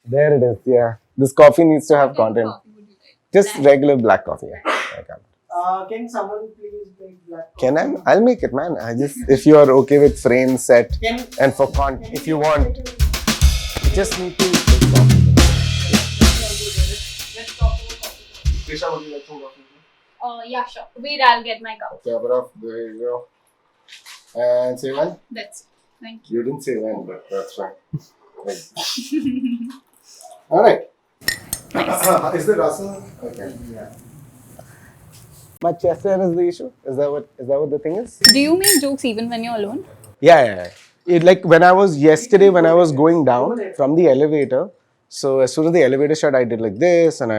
There it is. Yeah. This coffee needs to have content. Coffee would you like? Just regular black coffee. Yeah. I can. Can someone please make black Can I? I'll make it, man. I just if you are okay with frame set Can, and for if you want, you just need to make coffee. let's talk about coffee. Disha, would you like some coffee? Yeah, sure. Wait, I'll get my cup. Saurabh, there you go. And say when? That's it. Thank you. You didn't say when, but that's fine. All right. Nice. Is it Russell? Okay. Yeah. My chest hair is the issue. Is that what the thing is? Do you make jokes even when you're alone? Yeah. It, like when I was going down from the elevator. So as soon as the elevator shut, I did like this, and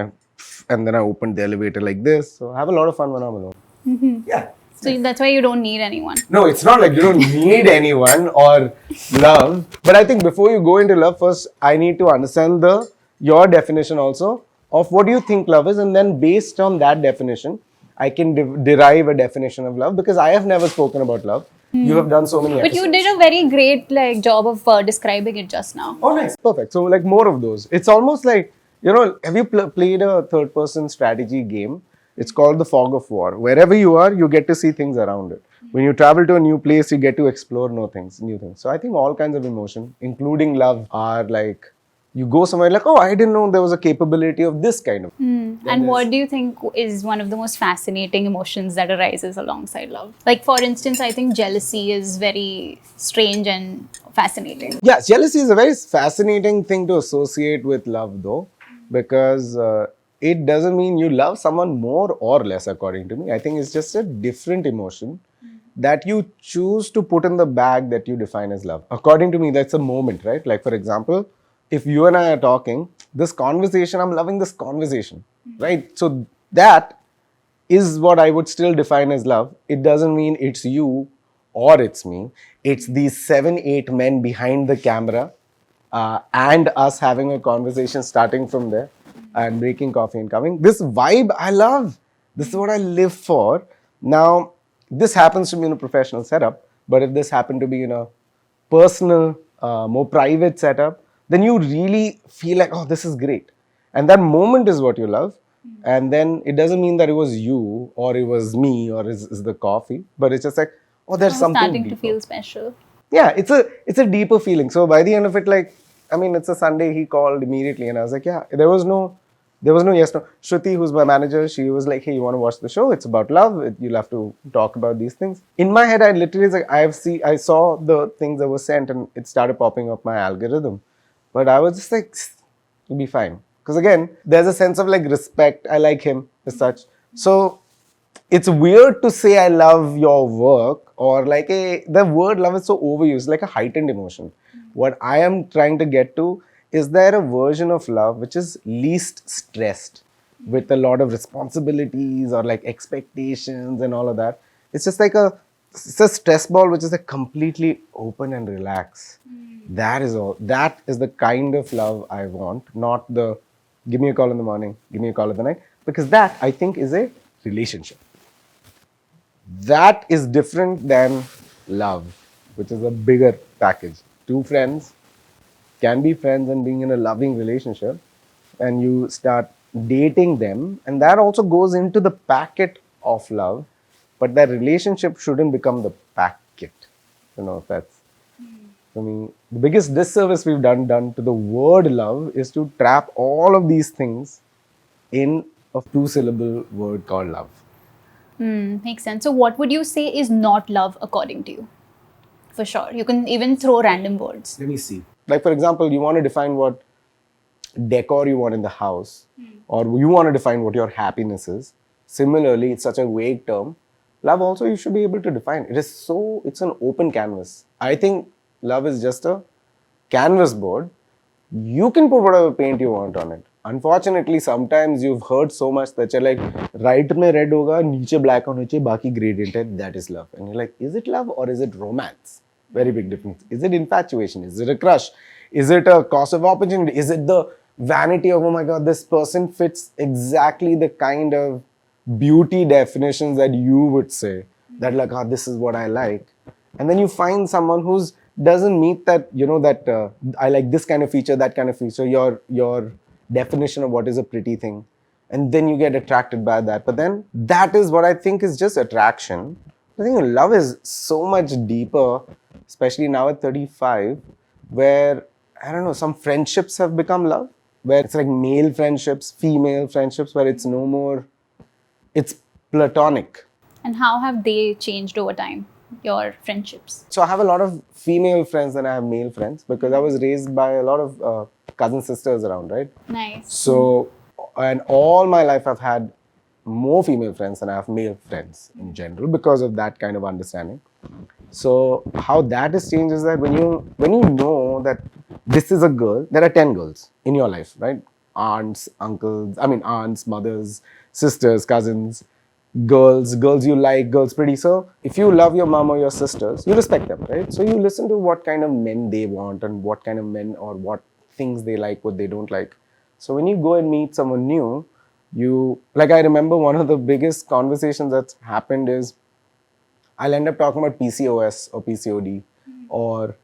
then I opened the elevator like this. So I have a lot of fun when I'm alone. Yeah. So that's why you don't need anyone. No, it's not like you don't need anyone or love. But I think before you go into love, first I need to understand your definition also of what you think love is, and then based on that definition, I can derive a definition of love, because I have never spoken about love. You have done so many episodes. But you did a very great job of describing it just now. Oh, nice. Perfect. So like more of those. It's almost like, have you played a third person strategy game? It's called the fog of war. Wherever you are, you get to see things around it. When you travel to a new place, you get to explore new things. So I think all kinds of emotion, including love, are like, you go somewhere like, oh, I didn't know there was a capability of this kind of. And what do you think is one of the most fascinating emotions that arises alongside love? Like, for instance, I think jealousy is very strange and fascinating. Yeah, jealousy is a very fascinating thing to associate with love, though, because it doesn't mean you love someone more or less, according to me. I think it's just a different emotion that you choose to put in the bag that you define as love. According to me, that's a moment, right? Like, for example, if you and I are talking, this conversation, I'm loving this conversation, right? So that is what I would still define as love. It doesn't mean it's you or it's me. It's these 7-8 men behind the camera and us having a conversation starting from there and drinking coffee and coming. This vibe I love. This is what I live for. Now, this happens to be in a professional setup, but if this happened to be in a personal, more private setup, then you really feel like, oh, this is great. And that moment is what you love. And then it doesn't mean that it was you or it was me or is the coffee, but it's just like, oh, there's something starting deeper. To feel special. Yeah, it's a deeper feeling. So by the end of it, like, I mean, it's a Sunday, he called immediately and I was like, yeah, there was no yes, no. Shruti, who's my manager, she was like, hey, you want to watch the show? It's about love. You'll have to talk about these things. In my head, I literally was like, I saw the things that were sent and it started popping up my algorithm. But I was just like, it'll be fine. Because again, there's a sense of like respect. I like him as such. So it's weird to say I love your work, or like the word love is so overused, like a heightened emotion. What I am trying to get to is there a version of love which is least stressed with a lot of responsibilities or like expectations and all of that. It's just like it's a stress ball which is like completely open and relaxed. That is all. That is the kind of love I want, not the give me a call in the morning, give me a call in the night, because that I think is a relationship. That is different than love, which is a bigger package. Two friends can be friends and being in a loving relationship, and you start dating them, and that also goes into the packet of love, but that relationship shouldn't become the packet. If that's, I mean, the biggest disservice we've done to the word love is to trap all of these things in a 2-syllable word called love. Makes sense. So what would you say is not love according to you? For sure. You can even throw random words. Let me see. Like, for example, you want to define what decor you want in the house, or you want to define what your happiness is. Similarly, it's such a vague term. Love also, you should be able to define. It's an open canvas. I think love is just a canvas board. You can put whatever paint you want on it. Unfortunately, sometimes you've heard so much that you're like, right mein red hoga, niche black hone chahiye, baki gradient hai, that is love. And you're like, is it love or is it romance? Very big difference. Is it infatuation? Is it a crush? Is it a cost of opportunity? Is it the vanity of, oh my God, this person fits exactly the kind of beauty definitions that you would say, that like, this is what I like. And then you find someone who's doesn't meet that, that I like this kind of feature, that kind of feature, your definition of what is a pretty thing, and then you get attracted by that. But then that is what I think is just attraction. I think love is so much deeper, especially now at 35, where I don't know, some friendships have become love, where it's like male friendships, female friendships, where it's no more, it's platonic. And how have they changed over time, your friendships? So I have a lot of female friends than I have male friends because I was raised by a lot of cousin sisters around, right? Nice. So, and all my life I've had more female friends than I have male friends in general because of that kind of understanding. So how that has changed is that when you know that this is a girl, there are 10 girls in your life, right? Aunts, uncles, aunts, mothers, sisters, cousins, girls you like, girls pretty. So if you love your mom or your sisters, you respect them, right? So you listen to what kind of men they want and what kind of men or what things they like, what they don't like. So when you go and meet someone new, I remember one of the biggest conversations that's happened is I'll end up talking about PCOS or PCOD or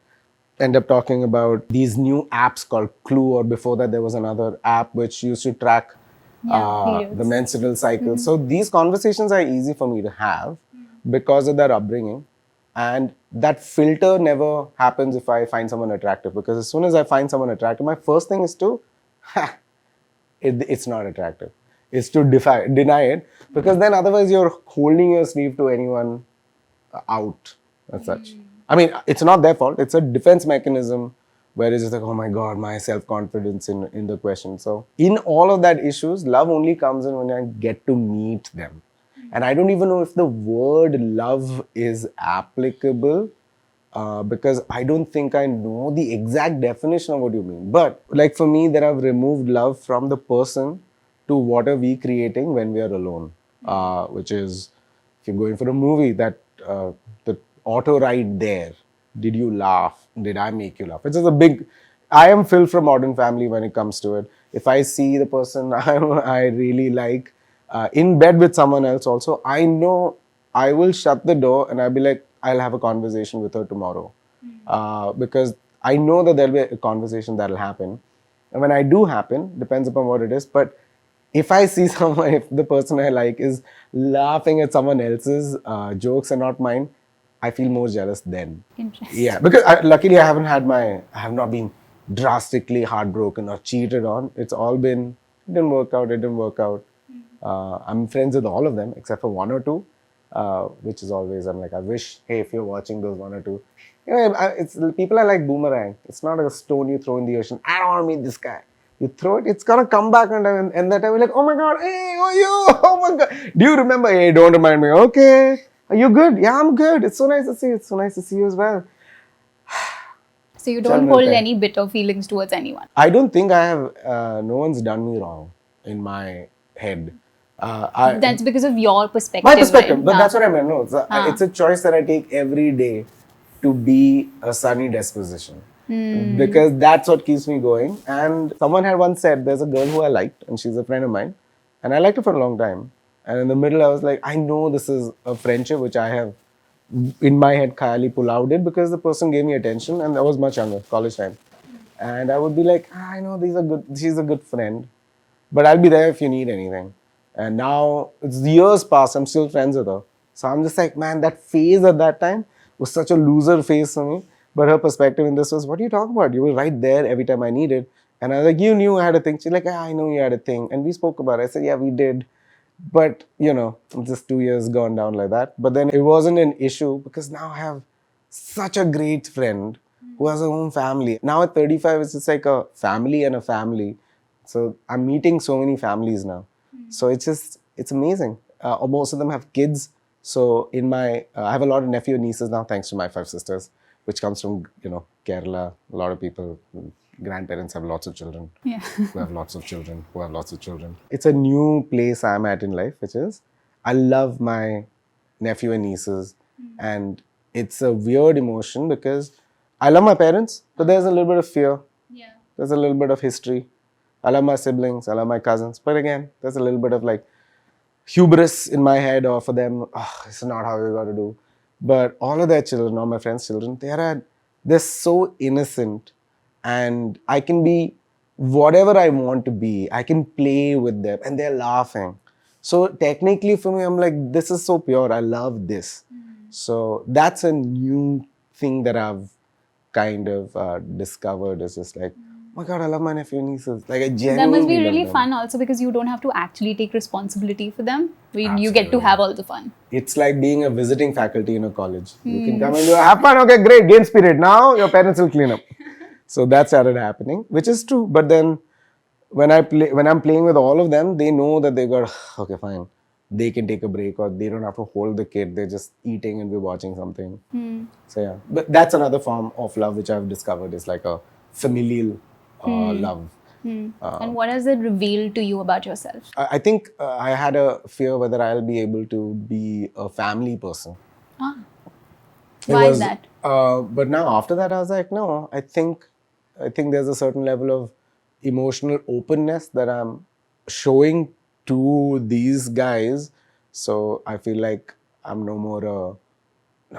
end up talking about these new apps called Clue, or before that there was another app which used to track the menstrual cycle. So these conversations are easy for me to have because of their upbringing. And that filter never happens if I find someone attractive, because as soon as I find someone attractive, my first thing is to, it's not attractive. It's to deny it, because then otherwise you're holding your sleeve to anyone out as such. I mean, it's not their fault. It's a defense mechanism where it's just like, oh my God, my self-confidence in the question. So in all of that issues, love only comes in when I get to meet them. And I don't even know if the word love is applicable because I don't think I know the exact definition of what you mean. But like for me, that I've removed love from the person to what are we creating when we are alone, which is if you're going for a movie, that the auto ride there, did you laugh? Did I make you laugh? It's just a big, I am Phil from Modern Family when it comes to it. If I see the person I really like in bed with someone else also, I know I will shut the door and I'll be like, I'll have a conversation with her tomorrow. Because I know that there'll be a conversation that'll happen. And when I do happen, depends upon what it is. But if I see someone, if the person I like is laughing at someone else's jokes and not mine, I feel more jealous then. Interesting. Yeah, because luckily I have not been drastically heartbroken or cheated on. It's all been, it didn't work out. I'm friends with all of them except for one or two, which is always, I'm like, I wish, hey, if you're watching those one or two, it's people are like boomerang. It's not a stone you throw in the ocean. I don't want to meet this guy. You throw it, it's gonna come back, and that time you're like, oh my God, hey, oh you, oh my God. Do you remember? Hey, don't remind me. Okay. Are you good? Yeah, I'm good. It's so nice to see you. It's so nice to see you as well. So you don't hold any bitter feelings towards anyone? I don't think I have, no one's done me wrong in my head. That's because of your perspective. My perspective, right? but that's what I meant. No, it's a choice that I take every day to be a sunny disposition. Because that's what keeps me going. And someone had once said, there's a girl who I liked, and she's a friend of mine, and I liked her for a long time. And in the middle, I was like, I know this is a friendship which I have in my head khayali pulauded because the person gave me attention, and I was much younger, college time. And I would be like, I know she's a good friend, but I'll be there if you need anything. And now it's years past, I'm still friends with her. So I'm just like, man, that phase at that time was such a loser phase for me. But her perspective in this was, what are you talking about? You were right there every time I needed. And I was like, you knew I had a thing. She's like, I know you had a thing. And we spoke about it. I said, yeah, we did. But, just 2 years gone down like that. But then it wasn't an issue because now I have such a great friend who has her own family. Now at 35, it's just like a family and a family. So I'm meeting so many families now. So it's amazing. Most of them have kids. So I have a lot of nephew and nieces now, thanks to my 5 sisters, which comes from, Kerala. A lot of people, grandparents have lots of children. Yeah. Who have lots of children, who have lots of children. It's a new place I'm at in life, which is, I love my nephew and nieces. And it's a weird emotion because I love my parents, but there's a little bit of fear. Yeah. There's a little bit of history. I love my siblings, I love my cousins. But again, there's a little bit of like hubris in my head, or for them, this is not how we got to do. But all of their children, all my friends' children, they are at they're so innocent, and I can be whatever I want to be. I can play with them, and they're laughing. So technically, for me, I'm like, this is so pure. I love this. So that's a new thing that I've kind of discovered. Is just like, oh my God, I love my nephew and nieces. Like I That genuinely must be love really them. fun also because you don't have to actually take responsibility for them. You get to Absolutely. have all the fun. It's like being a visiting faculty in a college. You can come and do, have fun, okay, great, gain spirit. Now your parents will clean up. So that started happening, which is true. But then when I'm playing with all of them, they know that they got, okay, fine. They can take a break, or they don't have to hold the kid. They're just eating and we're watching something. So yeah, but that's another form of love which I've discovered is like a familial love. And what has it revealed to you about yourself? I think I had a fear whether I'll be able to be a family person. Why is that? But now after that, I was like, no, I think there's a certain level of emotional openness that I'm showing to these guys. So I feel like I'm no more no,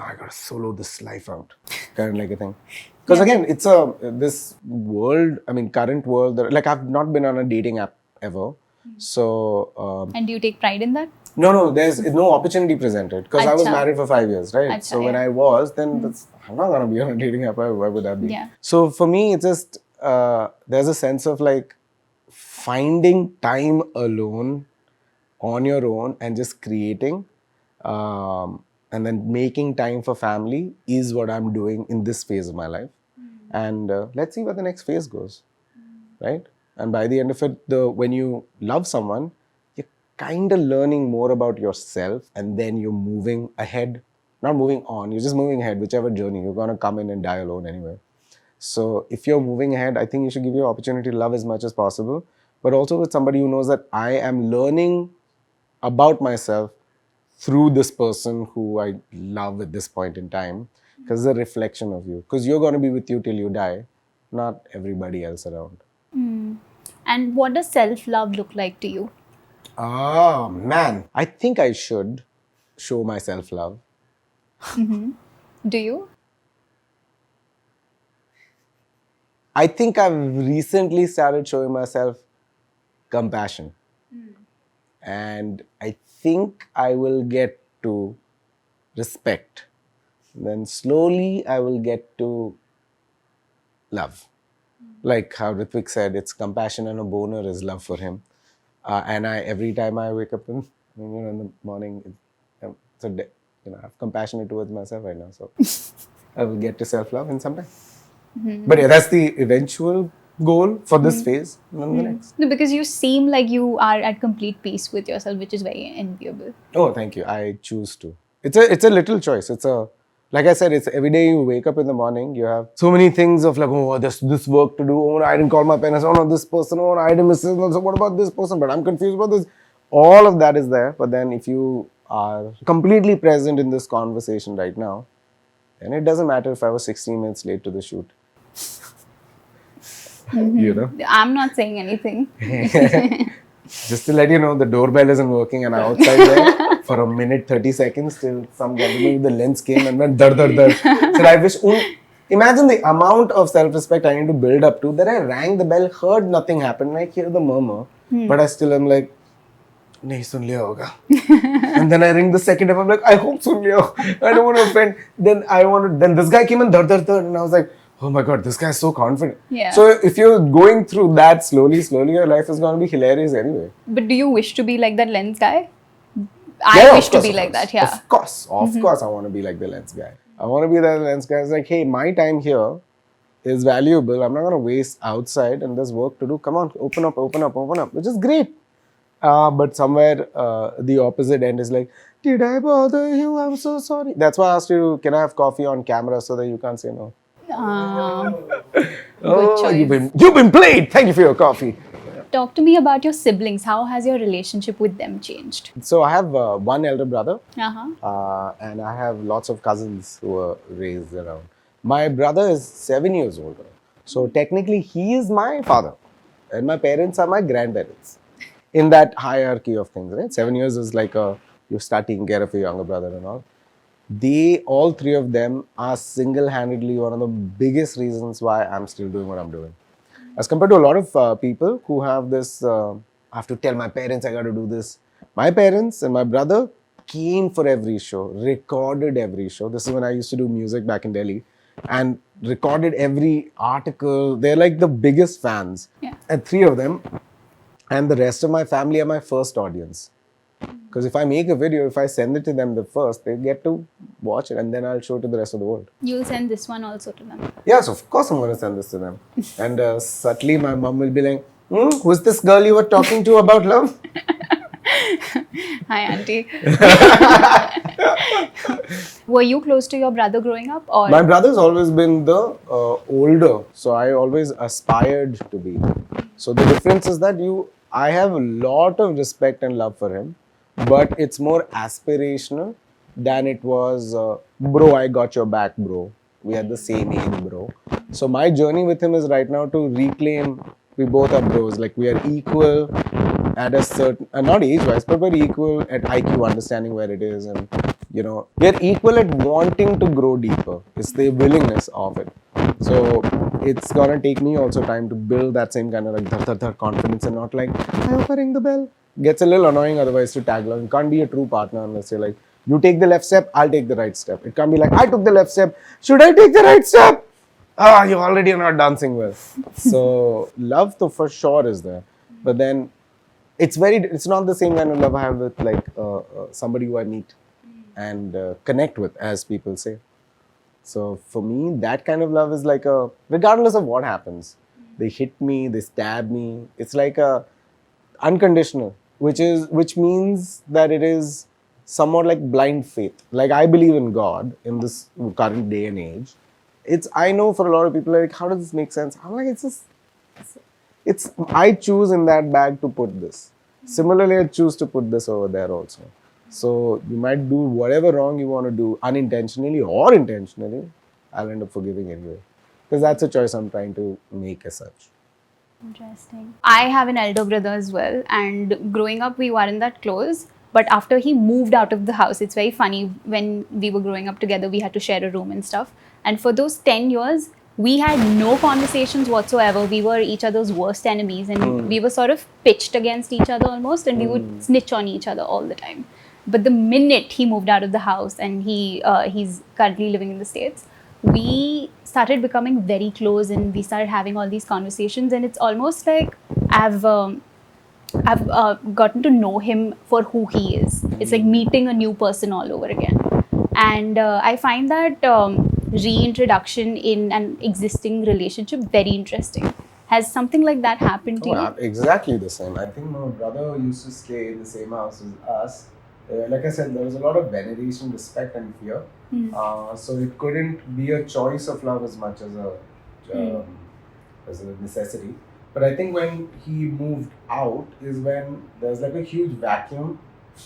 I gotta solo this life out, kind of like a thing. Because again, it's this world. I mean, current world. Like I've not been on a dating app ever. So And do you take pride in that? no, there's no opportunity presented because I was Acha. married for 5 years, right? Acha, So when yeah. I was, then I'm not gonna be on a dating app. Why would that be? Yeah. So for me, it's just there's a sense of like finding time alone on your own and just creating, and then making time for family is what I'm doing in this phase of my life. And let's see where the next phase goes, right? And by the end of it, when you love someone, you're kind of learning more about yourself, and then you're moving ahead, not moving on, you're just moving ahead, whichever journey. You're going to come in and die alone anyway. So if you're moving ahead, I think you should give your opportunity to love as much as possible, but also with somebody who knows that I am learning about myself through this person who I love at this point in time, because it's a reflection of you. Because you're going to be with you till you die, not everybody else around. And what does self-love look like to you? Oh, man. I think I should show my self-love. Do you? I think I've recently started showing myself compassion. And I think I will get to respect. Then slowly I will get to love. Like how Ritwik said, it's compassion and a boner is love for him. And every time I wake up in the morning, I have compassion towards myself right now. So I will get to self-love in some time. But yeah, that's the eventual goal for this phase and then the next. No, because you seem like you are at complete peace with yourself, which is very enviable. Oh, thank you. I choose to. It's a little choice. Like I said, it's every day you wake up in the morning, you have so many things of like, oh, there's this work to do. Oh, I didn't call my parents. Oh, no, this person. Oh, I didn't miss this. So what about this person? But I'm confused about this. All of that is there. But then if you are completely present in this conversation right now, then it doesn't matter if I was 16 minutes late to the shoot. You know? I'm not saying anything. Just to let you know, the doorbell isn't working and I'm outside there for a minute, 30 seconds till some gentleman with the lens came and went dar. So I wish, imagine the amount of self-respect I need to build up to that I rang the bell, heard nothing happen, I hear the murmur, but I still am like, nahi sun liya hoga. And then I ring the second time, I'm like, I hope sun liya ho. I don't want to offend. Then this guy came and dar, and I was like, oh my God, this guy is so confident. Yeah. So if you're going through that slowly, your life is going to be hilarious anyway. But do you wish to be like that lens guy? I wish to be like that, yeah. Of course, I want to be like the lens guy. I want to be that lens guy. It's like, hey, my time here is valuable. I'm not going to waste outside and there's work to do. Come on, open up, which is great. But somewhere the opposite end is like, did I bother you? I'm so sorry. That's why I asked you, can I have coffee on camera so that you can't say no? Good choice. You've been played. Thank you for your coffee. Talk to me about your siblings. How has your relationship with them changed? So I have one elder brother. Uh-huh. And I have lots of cousins who were raised around. My brother is 7 years older. So technically he is my father and my parents are my grandparents in that hierarchy of things, right? 7 years is like you start taking care of your younger brother and all. all three of them are single-handedly one of the biggest reasons why I'm still doing what I'm doing. As compared to a lot of people who have this, I have to tell my parents I got to do this. My parents and my brother came for every show, recorded every show. This is when I used to do music back in Delhi and recorded every article. They're like the biggest fans. Yeah. And three of them, and the rest of my family are my first audience. Because if I make a video, if I send it to them the first, they get to watch it and then I'll show it to the rest of the world. You'll send this one also to them. Yes, of course I'm going to send this to them. And subtly my mom will be like, who's this girl you were talking to about love? Hi, auntie. Were you close to your brother growing up, or? My brother's always been the older, so I always aspired to be. So the difference is that I have a lot of respect and love for him, but it's more aspirational than it was, bro, I got your back, bro. We are the same age, bro. So my journey with him is right now to reclaim, we both are bros, like we are equal at a certain, not age-wise, but we're equal at IQ, understanding where it is, and we're equal at wanting to grow deeper. It's the willingness of it. So it's gonna take me also time to build that same kind of like dhar confidence and not like, I hope I ring the bell. Gets a little annoying otherwise to tag along. You can't be a true partner unless you're like, you take the left step, I'll take the right step. It can't be like, I took the left step, should I take the right step? You already are not dancing well. So love to for sure is there. But then it's not the same kind of love I have with like somebody who I meet and connect with, as people say. So for me, that kind of love is like regardless of what happens, they hit me, they stab me. It's like a unconditional, which means that it is somewhat like blind faith. Like I believe in God in this current day and age. I know for a lot of people like, how does this make sense? I'm like, I choose in that bag to put this. Similarly, I choose to put this over there also. So you might do whatever wrong you want to do unintentionally or intentionally. I'll end up forgiving anyway. Because that's a choice I'm trying to make as such. Interesting. I have an elder brother as well, and growing up we weren't that close. But after he moved out of the house, it's very funny, when we were growing up together, we had to share a room and stuff. And for those 10 years, we had no conversations whatsoever. We were each other's worst enemies, and we were sort of pitched against each other almost, and we would snitch on each other all the time. But the minute he moved out of the house and he's currently living in the States, we started becoming very close and we started having all these conversations, and it's almost like I've gotten to know him for who he is. It's like meeting a new person all over again. And I find that reintroduction in an existing relationship very interesting. Has something like that happened to you? Exactly the same. I think my brother used to stay in the same house as us. Like I said, there was a lot of veneration, respect and fear. So it couldn't be a choice of love as much as a necessity. But I think when he moved out is when there's like a huge vacuum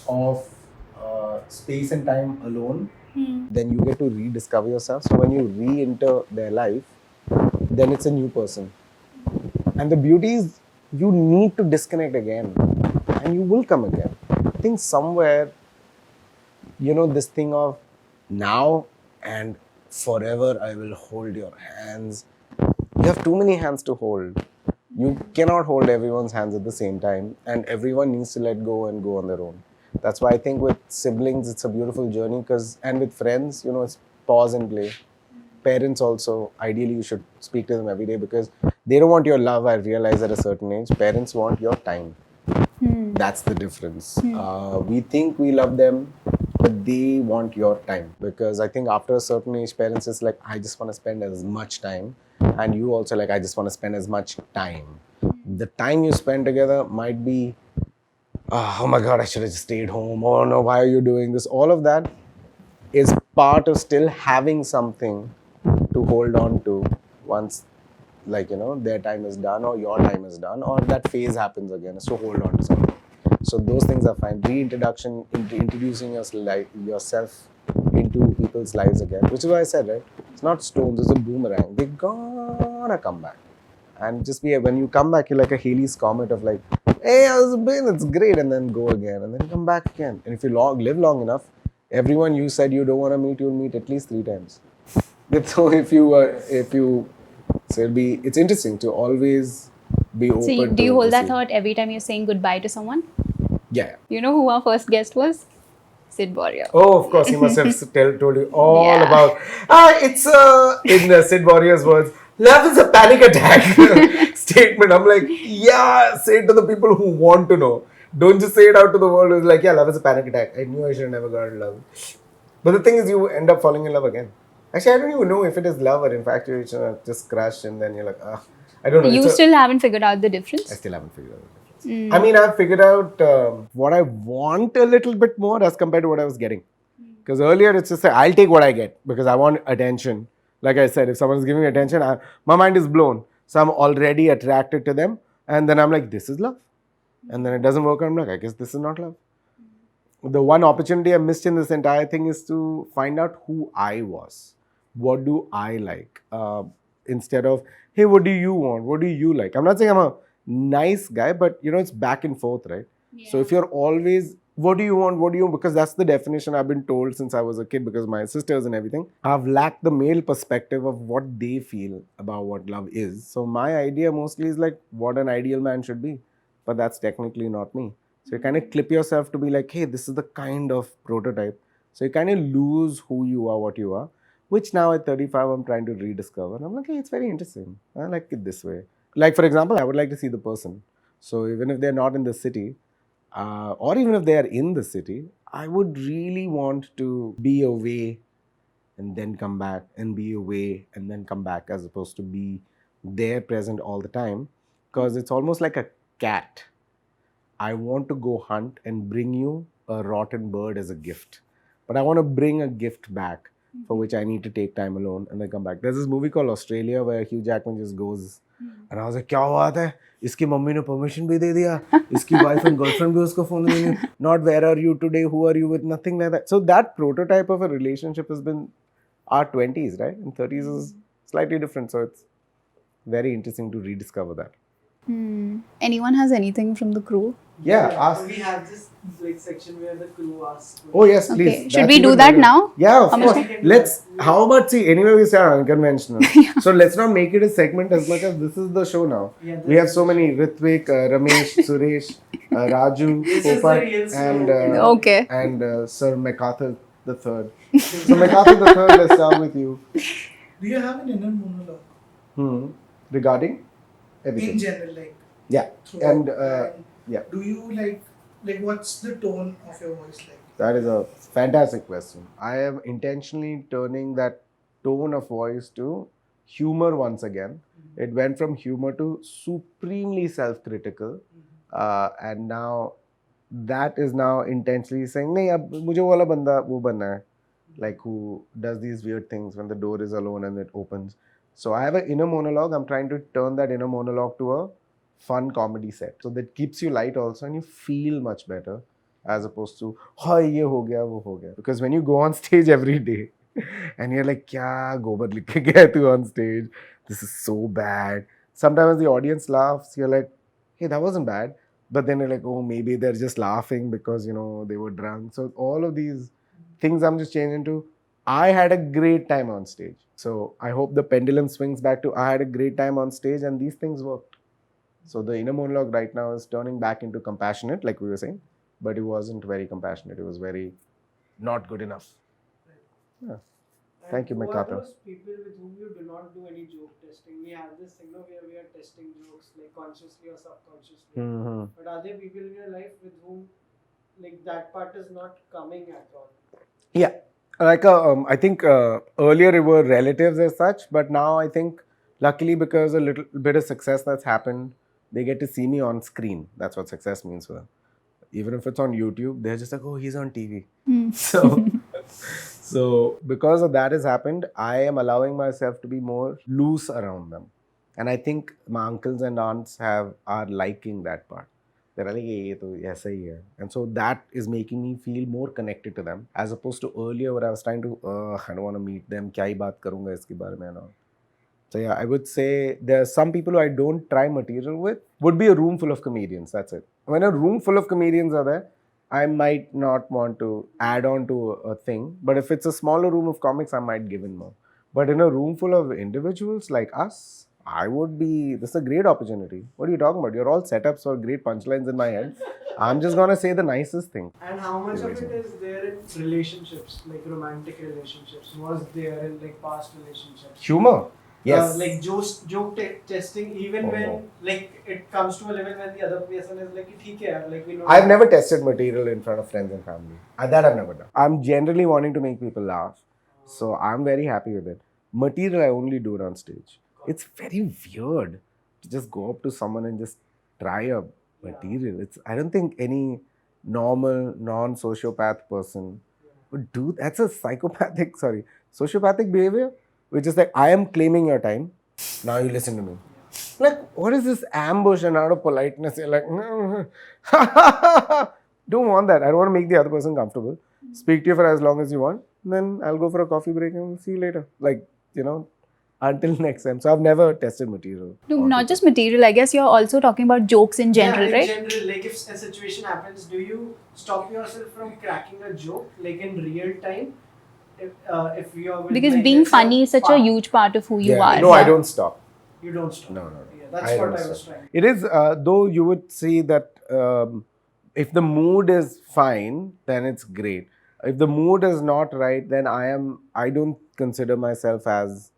of space and time alone. Then you get to rediscover yourself. So when you re-enter their life, then it's a new person. And the beauty is you need to disconnect again and you will come again. I think somewhere, this thing of now and forever I will hold your hands. You have too many hands to hold. You cannot hold everyone's hands at the same time, and everyone needs to let go and go on their own. That's why I think with siblings, it's a beautiful journey, and with friends, it's pause and play. Parents also, ideally you should speak to them every day because they don't want your love, I realize, at a certain age. Parents want your time. That's the difference. We think we love them, but they want your time. Because I think after a certain age, parents is like, I just want to spend as much time. And you also like, I just want to spend as much time. The time you spend together might be, oh my God, I should have just stayed home. Oh no, why are you doing this? All of that is part of still having something to hold on to once, their time is done or your time is done or that phase happens again, is to hold on to something. So those things are fine. Reintroduction, introducing yourself into people's lives again, which is why I said, right? It's not stones, it's a boomerang. They're gonna come back. And just when you come back, you're like a Halley's Comet of like, hey, how's it been? It's great. And then go again. And then come back again. And if you live long enough, Everyone you said you don't want to meet, you'll meet at least 3 times. So it's interesting to always be So, open do to you hold the that same. thought every time you're saying goodbye to someone? Yeah. You know who our first guest was? Sid Boria. Oh, of course, he must have told you all Yeah. about. It's in Sid Warrior's words, love is a panic attack statement. I'm like, yeah, say it to the people who want to know. Don't just say it out to the world. It's like, yeah, love is a panic attack. I knew I should have never got in love. But the thing is, you end up falling in love again. Actually, I don't even know if it is love or infatuation or just crush, and then you're like, I don't know. You still haven't figured out the difference? I still haven't figured out the difference. I mean, I've figured out what I want a little bit more as compared to what I was getting. Because earlier it's just I'll take what I get because I want attention. Like I said, if someone's giving me attention, my mind is blown. So I'm already attracted to them. And then I'm like, this is love. And then it doesn't work. I'm like, I guess this is not love. The one opportunity I missed in this entire thing is to find out who I was. What do I like? Instead of, hey, what do you want? What do you like? I'm not saying I'm a nice guy, but it's back and forth, right? Yeah. So if you're always, what do you want? What do you, because that's the definition I've been told since I was a kid because my sisters and everything. I've lacked the male perspective of what they feel about what love is. So my idea mostly is like what an ideal man should be. But that's technically not me. So you kind of clip yourself to be like, hey, this is the kind of prototype. So you kind of lose who you are, what you are, which now at 35, I'm trying to rediscover. And I'm like, hey, it's very interesting. I like it this way. Like, for example, I would like to see the person. So even if they're not in the city, or even if they are in the city, I would really want to be away and then come back and be away and then come back as opposed to be there present all the time. Because it's almost like a cat. I want to go hunt and bring you a rotten bird as a gift. But I want to bring a gift back for which I need to take time alone and then come back. There's this movie called Australia where Hugh Jackman just goes and I was like, क्या बात है? इसकी mummy ने permission भी दे दिया. इसकी wife and girlfriend भी उसको phone देंगे. Not where are you today? Who are you with? Nothing like that. So that prototype of a relationship has been our 20s, right? And 30s is slightly different. So it's very interesting to rediscover that. Anyone has anything from the crew? Yeah, ask. We have this like section where the crew asks. Oh yes, please. Okay. Should we do that now? Yeah, of How course. much- Let's. How about see? Anyway, we start unconventional. So let's not make it a segment as much as this is the show now. Yeah, We have so many Ritwik, Ramesh, Suresh, Raju, This is the Popat, real show. and Okay. and Sir MacArthur the Third. So MacArthur the Third, let's start with you. Do you have an inner monologue Regarding everything. in general, like Yeah, throughout? and yeah. Do you like what's the tone of your voice like? That is a fantastic question. I am intentionally turning that tone of voice to humor once again. It went from humor to supremely self-critical, and now that is now intentionally saying, "नहीं अब मुझे वो वाला बंदा वो बनना है," like who does these weird things when the door is alone and it opens. So I have an inner monologue. I'm trying to turn that inner monologue to a fun comedy set. So that keeps you light also and you feel much better as opposed to, oh, ye ho gaya, wo ho gaya. Because when you go on stage every day and you're like, kya gobar likh ke gaya tu on stage? This is so bad. Sometimes the audience laughs. You're like, hey, that wasn't bad. But then you're like, oh, maybe they're just laughing because, they were drunk. So all of these things I'm just changing to, I had a great time on stage. So I hope the pendulum swings back to I had a great time on stage and these things worked. So the inner monologue right now is turning back into compassionate, like we were saying, but it wasn't very compassionate. It was very not good enough. Yeah. And Thank you, who are MacArthur. those people with whom you do not do any joke testing? We have this thing where we are testing jokes like consciously or subconsciously. Mm-hmm. But are there people in your life with whom like that part is not coming at all? Yeah. Like, I think earlier it were relatives as such, but now I think luckily because a little bit of success that's happened, they get to see me on screen. That's what success means for them. Even if it's on YouTube, they're just like, oh, he's on TV. So because of that has happened, I am allowing myself to be more loose around them. And I think my uncles and aunts are liking that part. They're like, hey, to aisa hi hai. And so that is making me feel more connected to them as opposed to earlier where I was trying to, I don't want to meet them, kya hi baat karunga iske baare mein and all. So yeah, I would say there are some people who I don't try material with. Would be a room full of comedians, that's it. When a room full of comedians are there, I might not want to add on to a thing. But if it's a smaller room of comics, I might give in more. But in a room full of individuals like us, this is a great opportunity. What are you talking about? You're all set up for great punchlines in my head. I'm just going to say the nicest thing. And how much of it is there in relationships, like romantic relationships? Was there in like past relationships? Humor. Yes. Like joke testing, even when like it comes to a level when the other person is like, "ठीक है यार," like we know. I've never tested material in front of friends and family. That I've never done. I'm generally wanting to make people laugh. So I'm very happy with it. Material I only do it on stage. It's very weird to just go up to someone and just try a material. I don't think any normal, non-sociopath person would do. That's a sociopathic behavior, which is like, I am claiming your time. Now you listen to me. Like, what is this ambush? And out of politeness, you're like, no. Don't want that. I don't want to make the other person comfortable. Speak to you for as long as you want. Then I'll go for a coffee break and we'll see you later. Like, until next time. So I've never tested material. No, not just material. I guess you're also talking about jokes in general, in right? general, like if a situation happens, do you stop yourself from cracking a joke, like in real time? If you're with, Because like, being let's say, funny is such a huge part of who you are. No, I don't stop. You don't stop. No. Yeah, that's what I was trying. It is, though you would see that if the mood is fine, then it's great. If the mood is not right, then I don't consider myself as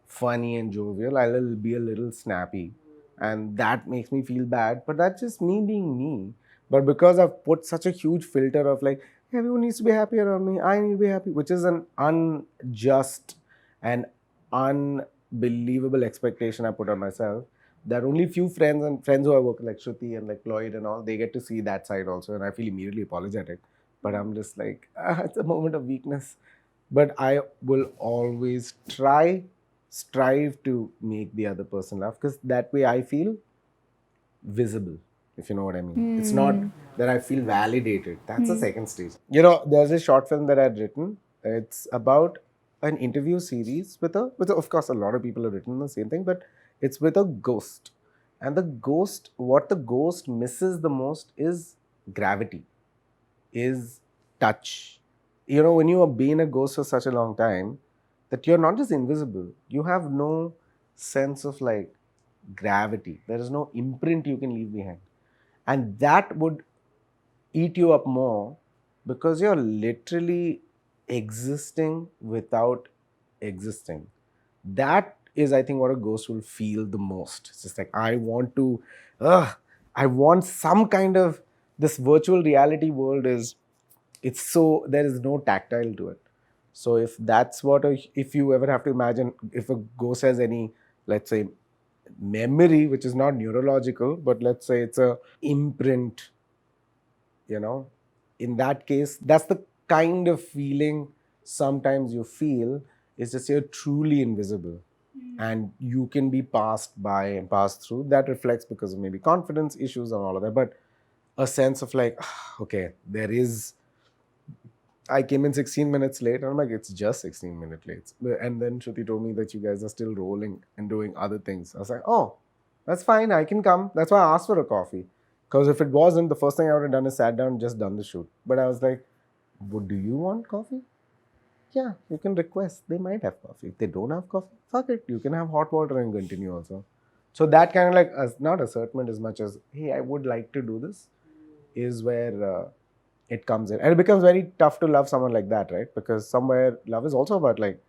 funny and jovial. I'll be a little snappy. And that makes me feel bad. But that's just me being me. But because I've put such a huge filter of like, everyone needs to be happy around me, I need to be happy, which is an unjust and unbelievable expectation I put on myself. There are only few friends who I work with, like Shruti and like Lloyd and all, they get to see that side also, and I feel immediately apologetic. But I'm just like, it's a moment of weakness. But I will always strive to make the other person laugh, because that way I feel visible, if you know what I mean. It's not that I feel validated. That's the second stage. There's a short film that I'd written. It's about an interview series with of course, a lot of people have written the same thing, but it's with a ghost. And what the ghost misses the most is gravity, is touch. When you have been a ghost for such a long time, that you're not just invisible, you have no sense of like gravity. There is no imprint you can leave behind. And that would eat you up more, because you're literally existing without existing. That is, I think, what a ghost will feel the most. It's just like, I want some kind of, this virtual reality world there is no tactile to it. So if you ever have to imagine, if a ghost has any, let's say, memory, which is not neurological, but let's say it's a imprint, in that case, that's the kind of feeling sometimes you feel. It's just you're truly invisible, and you can be passed by and passed through. That reflects because of maybe confidence issues and all of that, but a sense of like, okay, I came in 16 minutes late, and I'm like, it's just 16 minutes late. And then Shruti told me that you guys are still rolling and doing other things. I was like, oh, that's fine, I can come. That's why I asked for a coffee. Because if it wasn't, the first thing I would have done is sat down and just done the shoot. But I was like, do you want coffee? Yeah, you can request. They might have coffee. If they don't have coffee, fuck it. You can have hot water and continue also. So that kind of like, not assertment as much as, hey, I would like to do this, is where it comes in. And it becomes very tough to love someone like that, right? Because somewhere love is also about like,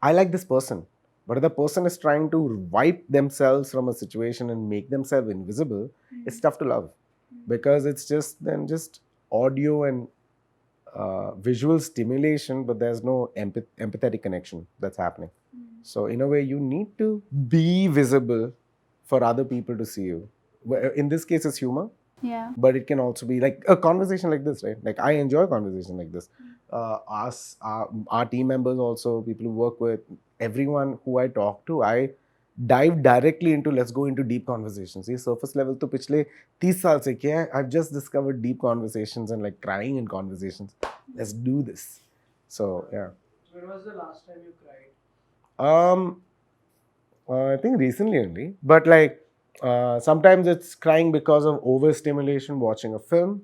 I like this person. But if the person is trying to wipe themselves from a situation and make themselves invisible, it's tough to love. Because it's just audio and visual stimulation, but there's no empathetic connection that's happening. So in a way, you need to be visible for other people to see you. In this case, it's humor. Yeah. But it can also be like a conversation like this, right? Like, I enjoy a conversation like this. Our team members also, people who work with, everyone who I talk to, I dive directly into, let's go into deep conversations. This surface level to पिछले 30 साल से किया है. I've just discovered deep conversations and like crying in conversations. Let's do this. So yeah. When was the last time you cried? I think recently only. But like sometimes it's crying because of overstimulation watching a film,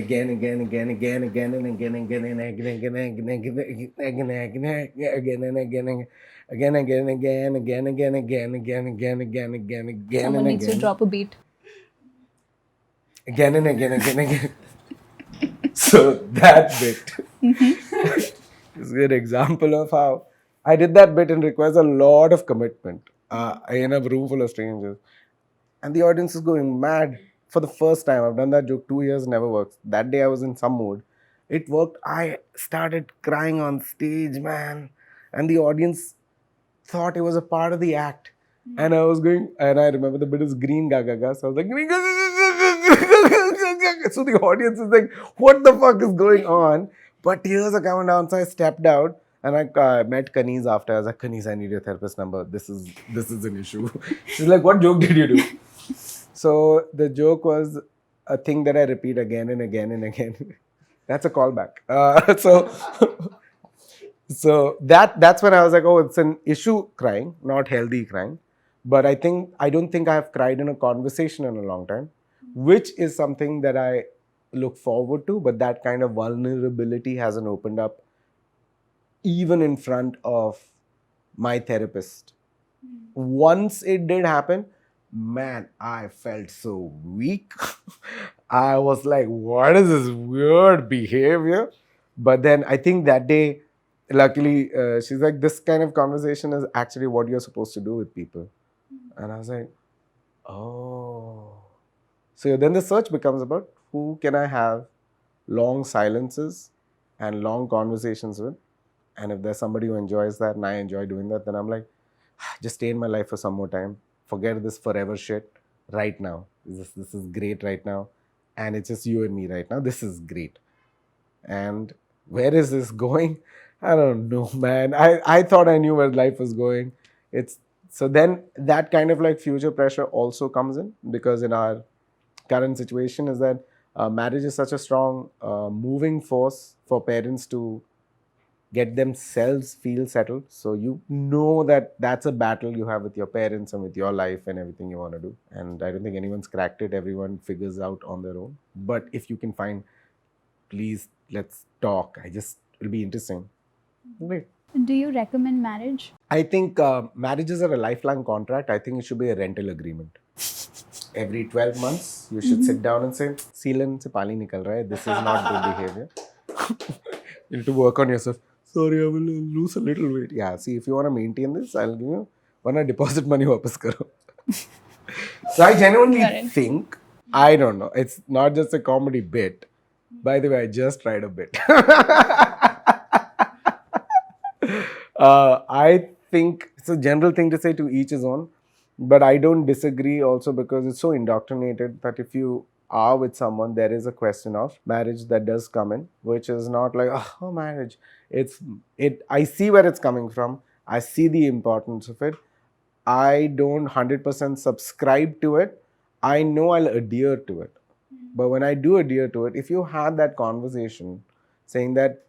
again, again, again, again, again, and again, again, and again, again, again, again, again, again, and again, again, again, again, again, again, again, again, again, again, again, again, Someone and needs to again, drop a beat. again and again, again, again. So that bit is a good example of how I did that bit and requires a lot of commitment in a room full of strangers. And the audience is going mad for the first time. I've done that joke 2 years, never works. That day I was in some mood. It worked. I started crying on stage, man. And the audience thought it was a part of the act. And I was going, and I remember the bit is green gaga gaga. So I was like, green gaga gaga. So the audience is like, what the fuck is going on? But tears are coming down. So I stepped out and I met Kaniz after. I was like, Kaniz, I need your therapist number. This is an issue. She's like, what joke did you do? So the joke was a thing that I repeat again and again and again. That's a callback. So that's when I was like, oh, it's an issue crying, not healthy crying. But I don't think I have cried in a conversation in a long time, which is something that I look forward to. But that kind of vulnerability hasn't opened up even in front of my therapist. Once it did happen, man, I felt so weak. I was like, what is this weird behavior? But then I think that day, luckily, she's like, this kind of conversation is actually what you're supposed to do with people. And I was like, oh. So then the search becomes about who can I have long silences and long conversations with. And if there's somebody who enjoys that and I enjoy doing that, then I'm like, just stay in my life for some more time. Forget this forever shit right now. This is great right now. And it's just you and me right now. This is great. And where is this going? I don't know, man. I thought I knew where life was going. So then that kind of like future pressure also comes in, because in our current situation is that marriage is such a strong moving force for parents to get themselves feel settled. So you know that that's a battle you have with your parents and with your life and everything you want to do. And I don't think anyone's cracked it. Everyone figures out on their own. But if you can find, please, let's talk. It'll be interesting. Great. Do you recommend marriage? I think marriages are a lifelong contract. I think it should be a rental agreement. Every 12 months, you should sit down and say, Sealan se pani nikal raha hai. This is not good behavior. You need to work on yourself. Sorry, I will lose a little weight. Yeah, see, if you want to maintain this, I'll give you one deposit money wapas karo. So I genuinely think, I don't know, it's not just a comedy bit. By the way, I just tried a bit. I think it's a general thing to say, to each his own. But I don't disagree also, because it's so indoctrinated that if you are with someone, there is a question of marriage that does come in, which is not like, oh, marriage. I see where it's coming from. I see the importance of it. I don't 100% subscribe to it. I know I'll adhere to it. But when I do adhere to it, if you had that conversation saying that,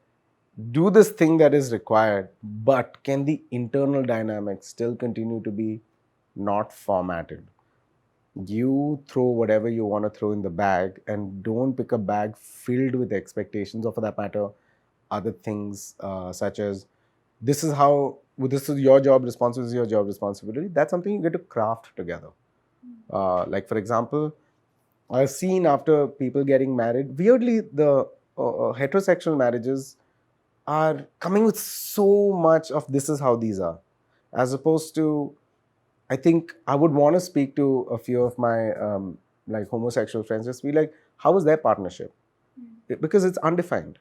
do this thing that is required, but can the internal dynamics still continue to be not formatted? You throw whatever you want to throw in the bag, and don't pick a bag filled with expectations, or for that matter, other things such as, this is your job responsibility, this is your job responsibility. That's something you get to craft together. Like, for example, I've seen after people getting married, weirdly, the heterosexual marriages are coming with so much of this is how these are. as opposed to, I think I would want to speak to a few of my like homosexual friends, just be like, how was their partnership? Because it's undefined.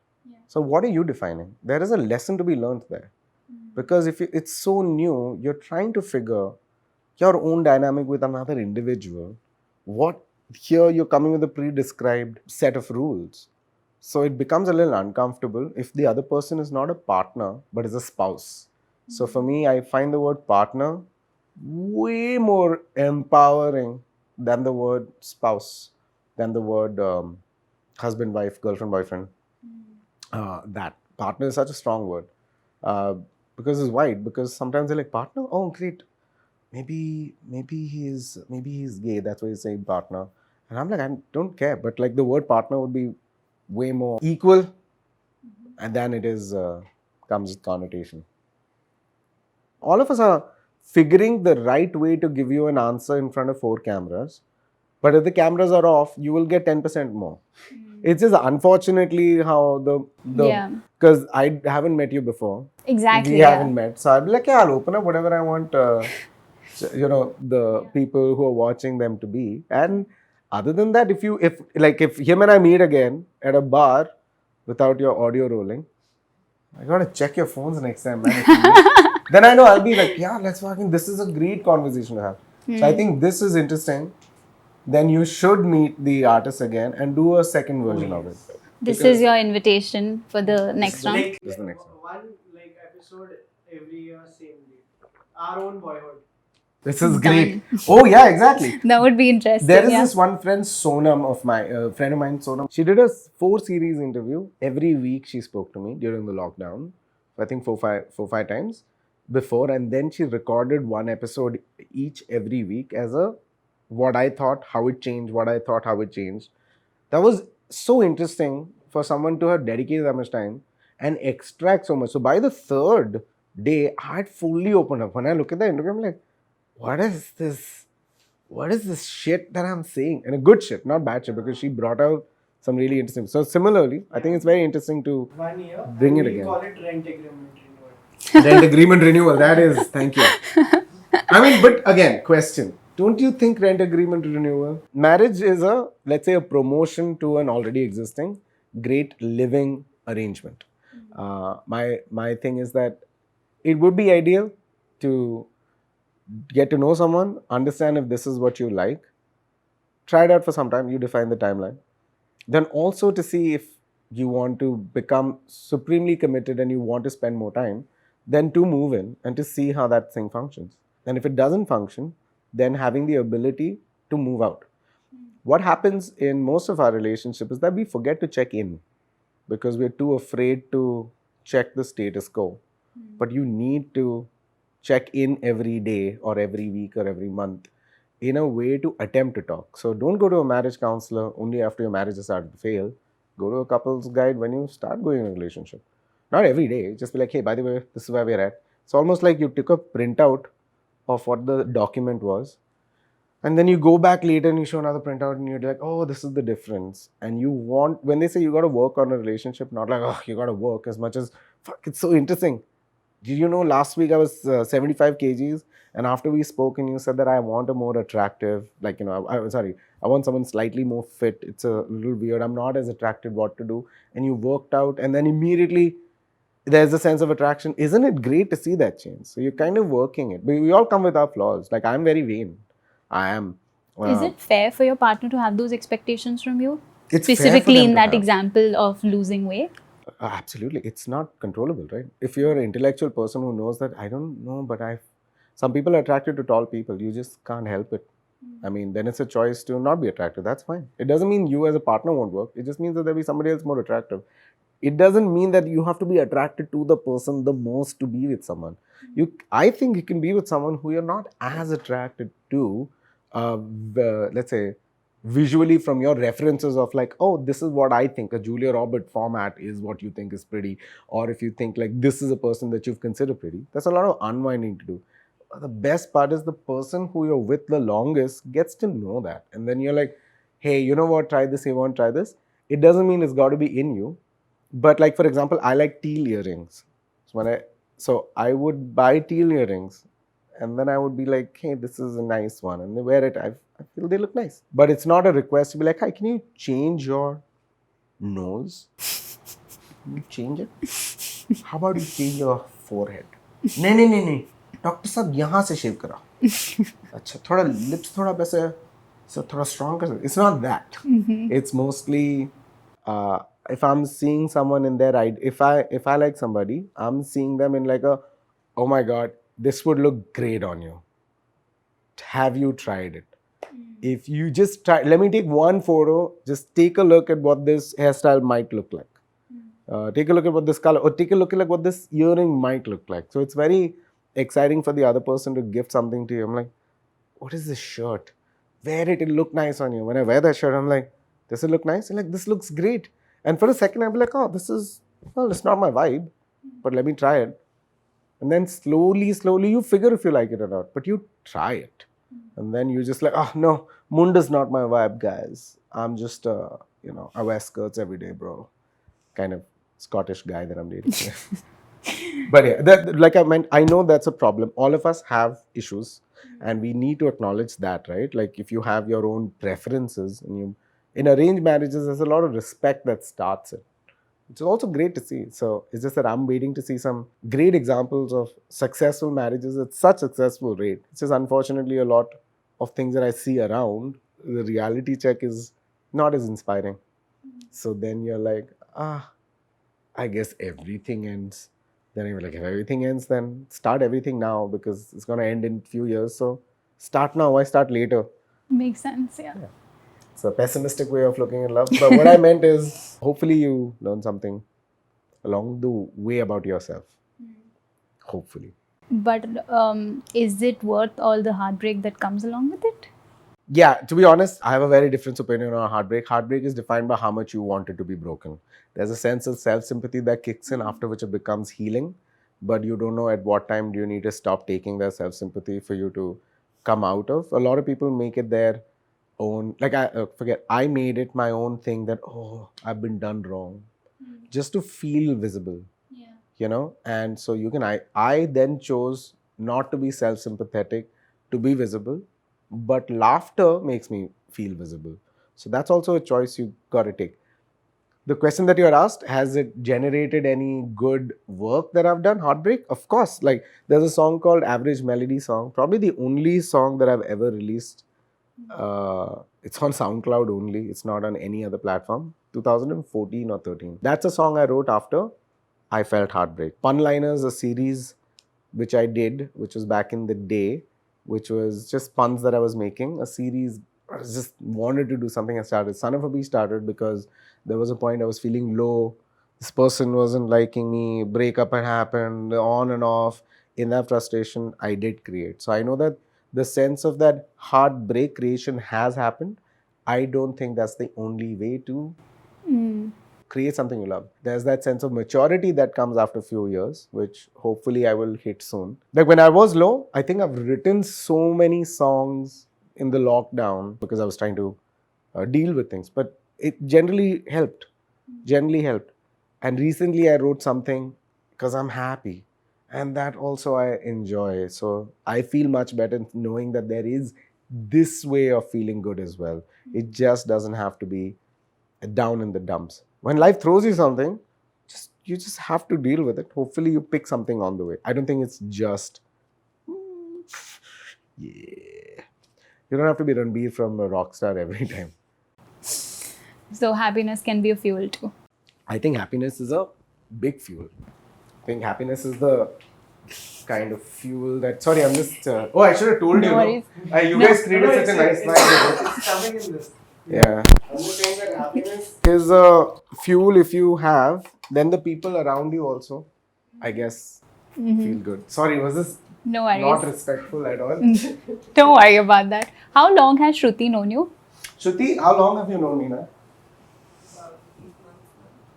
So what are you defining? There is a lesson to be learned there. Because if it's so new, you're trying to figure your own dynamic with another individual. What here you're coming with a pre-described set of rules. So it becomes a little uncomfortable if the other person is not a partner but is a spouse. So for me, I find the word partner way more empowering than the word spouse, than the word husband, wife, girlfriend, boyfriend. That partner is such a strong word uh, because it's wide. Because sometimes they're like, partner, oh great, maybe he's gay. That's why he's saying partner, and I'm like, I don't care. But like the word partner would be way more equal, and then it is comes with connotation. All of us are figuring the right way to give you an answer in front of 4 cameras. But if the cameras are off, you will get 10% more. It's just unfortunately how the because I haven't met you before. Exactly. We haven't met. So I'll be like, yeah, I'll open up whatever I want, the people who are watching them to be. And other than that, if him and I meet again at a bar without your audio rolling, I gotta check your phones next time, man. Then I know I'll be like, yeah, let's fucking, this is a great conversation to have. So I think this is interesting. Then you should meet the artist again and do a second version of it. This is your invitation for the next round. This is the next one. One like episode every year, same day. Our own boyhood. This is great. Oh yeah, exactly. That would be interesting. There is this one friend, Sonam, of my friend of mine, Sonam. She did a 4-series interview. Every week she spoke to me during the lockdown. I think four, five times before, and then she recorded one episode each every week as a what I thought, how it changed, what I thought, how it changed. That was so interesting for someone to have dedicated that much time and extract so much. So by the 3rd day, I had fully opened up. When I look at the interview, I'm like, what is this? What is this shit that I'm saying? And a good shit, not bad shit, because she brought out some really interesting. So similarly, I think it's very interesting to 1 year. bring it we again. Call it rent agreement renewal. Rent agreement renewal. That is, thank you. I mean, but again, question. Don't you think rent agreement renewal? Marriage is let's say, a promotion to an already existing great living arrangement. My thing is that it would be ideal to get to know someone, understand if this is what you like, try it out for some time, you define the timeline. Then also to see if you want to become supremely committed and you want to spend more time, then to move in and to see how that thing functions. And if it doesn't function, then having the ability to move out. What happens in most of our relationship is that we forget to check in because we're too afraid to check the status quo. But you need to check in every day or every week or every month in a way to attempt to talk. So don't go to a marriage counselor only after your marriage has started to fail. Go to a couple's guide when you start going in a relationship. Not every day. Just be like, hey, by the way, this is where we're at. It's almost like you took a printout of what the document was, and then you go back later and you show another printout and you're like, oh, this is the difference. And you want, when they say you got to work on a relationship, not like, oh, you got to work, as much as, fuck, it's so interesting. Did you know last week I was 75 kgs, and after we spoke and you said that I want a more attractive, like, I want someone slightly more fit. It's a little weird. I'm not as attracted, what to do. And you worked out, and then immediately there's a sense of attraction. Isn't it great to see that change? So you're kind of working it. But we all come with our flaws. Like, I'm very vain. I am. Is it fair for your partner to have those expectations from you? It's fair for Specifically them in to that have. example of losing weight? Absolutely. It's not controllable, right? If you're an intellectual person who knows that, I don't know, but some people are attracted to tall people. You just can't help it. I mean, then it's a choice to not be attracted. That's fine. It doesn't mean you as a partner won't work. It just means that there'll be somebody else more attractive. It doesn't mean that you have to be attracted to the person the most to be with someone. I think you can be with someone who you're not as attracted to, let's say, visually from your references of like, oh, this is what I think, a Julia Roberts format is what you think is pretty. Or if you think like this is a person that you've considered pretty, that's a lot of unwinding to do. The best part is the person who you're with the longest gets to know that. And then you're like, hey, you know what, try this, you want to try this. It doesn't mean it's got to be in you. But like, for example, I like teal earrings. So I would buy teal earrings and then I would be like, hey, this is a nice one, and they wear it. I feel they look nice, but it's not a request to be like, hi, can you change your nose? Can you change it? How about you change your forehead? नहीं doctor साहब यहाँ से शेव करा अच्छा थोड़ा lips थोड़ा वैसे so थोड़ा strong कर it's not that it's mostly if I'm seeing someone in their if I like somebody, I'm seeing them in like a, oh my god, this would look great on you. Have you tried it? If you just try, let me take one photo, just take a look at what this hairstyle might look like. Take a look at what this color, or take a look at like what this earring might look like. So it's very exciting for the other person to gift something to you. I'm like, what is this shirt? Wear it, it'll look nice on you. When I wear that shirt, I'm like, does it look nice? And like, this looks great. And for a second, I'll be like, oh, this is, well, it's not my vibe, but let me try it. And then slowly, you figure if you like it or not, but you try it. And then you just like, oh no, Munda's not my vibe, guys. I'm just, I wear skirts every day, bro. Kind of Scottish guy that I'm dating. But yeah, like I know that's a problem. All of us have issues, and we need to acknowledge that, right? Like if you have your own preferences, and you in arranged marriages, there's a lot of respect that starts it. It's also great to see. So it's just that I'm waiting to see some great examples of successful marriages at such successful rate. It's just unfortunately a lot of things that I see around, the reality check is not as inspiring. So then you're like, I guess everything ends. Then you're like, if everything ends, then start everything now because it's going to end in a few years. So start now, why start later? Makes sense, yeah. It's a pessimistic way of looking at love. But what I meant is, hopefully you learn something along the way about yourself. Hopefully. But is it worth all the heartbreak that comes along with it? Yeah, to be honest, I have a very different opinion on heartbreak. Heartbreak is defined by how much you want it to be broken. There's a sense of self-sympathy that kicks in after which it becomes healing, but you don't know at what time do you need to stop taking that self-sympathy for you to come out of. A lot of people make it their own, like I made it my own thing that, oh, I've been done wrong, just to feel visible, and so I then chose not to be self-sympathetic, to be visible, but laughter makes me feel visible. So that's also a choice you got to take. The question that you're asked, has it generated any good work that I've done? Heartbreak? Of course. Like, there's a song called Average Melody Song, probably the only song that I've ever released. It's on SoundCloud only. It's not on any other platform. 2014 or 13. That's a song I wrote after I felt heartbreak. Punliners, a series which I did, which was back in the day, which was just puns that I was making. A series, I just wanted to do something. I started. Son of a Bee started because there was a point I was feeling low. This person wasn't liking me. Breakup had happened, on and off. In that frustration, I did create. So I know that the sense of that heartbreak creation has happened. I don't think that's the only way to create something you love. There's that sense of maturity that comes after a few years, which hopefully I will hit soon. Like when I was low, I think I've written so many songs in the lockdown because I was trying to deal with things. But it generally helped. And recently I wrote something because I'm happy. And that also I enjoy. So I feel much better knowing that there is this way of feeling good as well. It just doesn't have to be down in the dumps. When life throws you something, you just have to deal with it. Hopefully you pick something on the way. I don't think it's just, yeah. You don't have to be Ranbir from a Rockstar every time. So happiness can be a fuel too. I think happiness is a big fuel. I think happiness is the kind of fuel that... Sorry, I'm just... I should have told No you. worries. You guys created such a nice line. It's coming in this. Yeah. I'm just saying that happiness is a fuel if you have, then the people around you also, I guess, feel good. Sorry, was this No worries. not respectful at all? Don't worry about that. How long has Shruti known you? Shruti, how long have you known me now?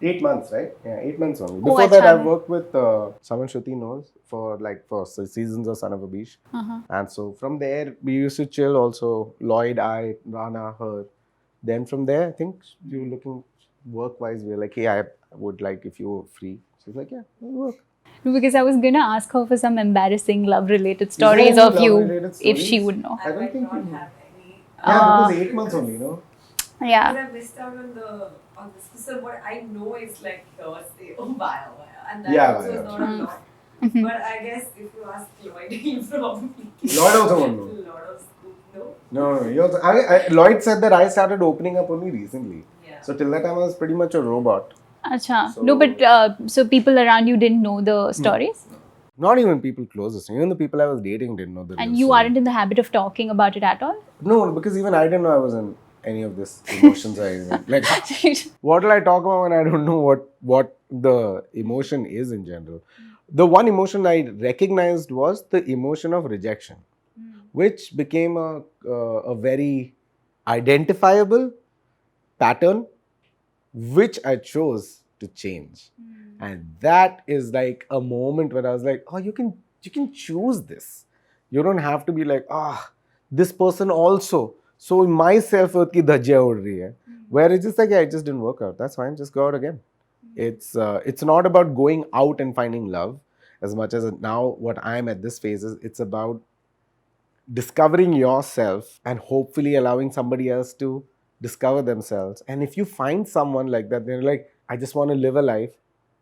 8 months, right? Yeah, 8 months only. Before that, I've worked with someone Shruti knows for seasons of Son of Abish. And so from there, we used to chill also. Lloyd, I, Rana, her. Then from there, I think you were looking work-wise. We were like, hey, I would like if you were free. She's like, yeah, we'll work. Because I was gonna ask her for some embarrassing love-related stories of you, if she would know. I don't think you not know. have any. Yeah, because 8 months only, no? Because Yeah. I missed out on this. So what I know is like say, oh wow, and that Yeah, also yeah. is not a lot. But I guess if you ask Lloyd, he'll probably Lloyd also won't know. a lot of scoop. No. No. He also, Lloyd said that I started opening up only recently. Yeah. So till that time I was pretty much a robot. Acha. So- No, but so people around you didn't know the stories? Not even people closest. Even the people I was dating didn't know the real And you story. aren't in the habit of talking about it at all? No, because even I didn't know I was in any of this emotions or anything. Like, what will I talk about when I don't know what the emotion is in general? The one emotion I recognized was the emotion of rejection, which became a very identifiable pattern, which I chose to change. And that is like a moment where I was like, oh, you can choose this. You don't have to be like, this person also. So my self-worth ki dhajja ud rahi hai. Where it's just like, yeah, it just didn't work out. That's fine. Just go out again. It's not about going out and finding love as much as now what I'm at this phase is it's about discovering yourself and hopefully allowing somebody else to discover themselves. And if you find someone like that, they're like, I just want to live a life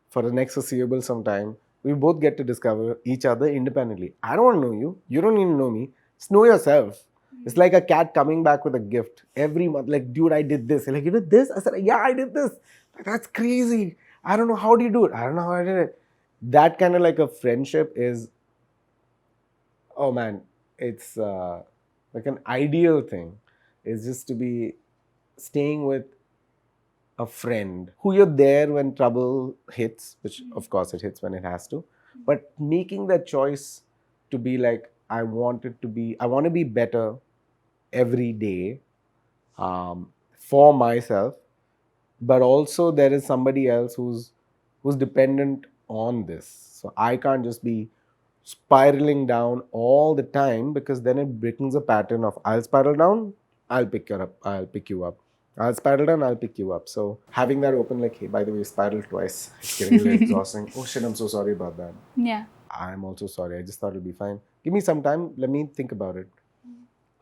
for the next foreseeable some time. We both get to discover each other independently. I don't want to know you. You don't need to know me. Just know yourself. It's like a cat coming back with a gift every month. Like, dude, I did this. You're like, you did this? I said, yeah, I did this. Like, that's crazy. I don't know. How do you do it? I don't know how I did it. That kind of like a friendship is, oh man, it's like an ideal thing. Is just to be staying with a friend who you're there when trouble hits, which of course it hits when it has to, but making that choice to be like, I want to be better every day for myself, but also there is somebody else who's dependent on this. So I can't just be spiraling down all the time because then it becomes a pattern of I'll spiral down, I'll pick you up, I'll spiral down, I'll pick you up. So having that open, like, hey, by the way, you spiraled twice. It's getting a little exhausting. Oh shit, I'm so sorry about that. Yeah. I'm also sorry. I just thought it'll be fine. Give me some time. Let me think about it.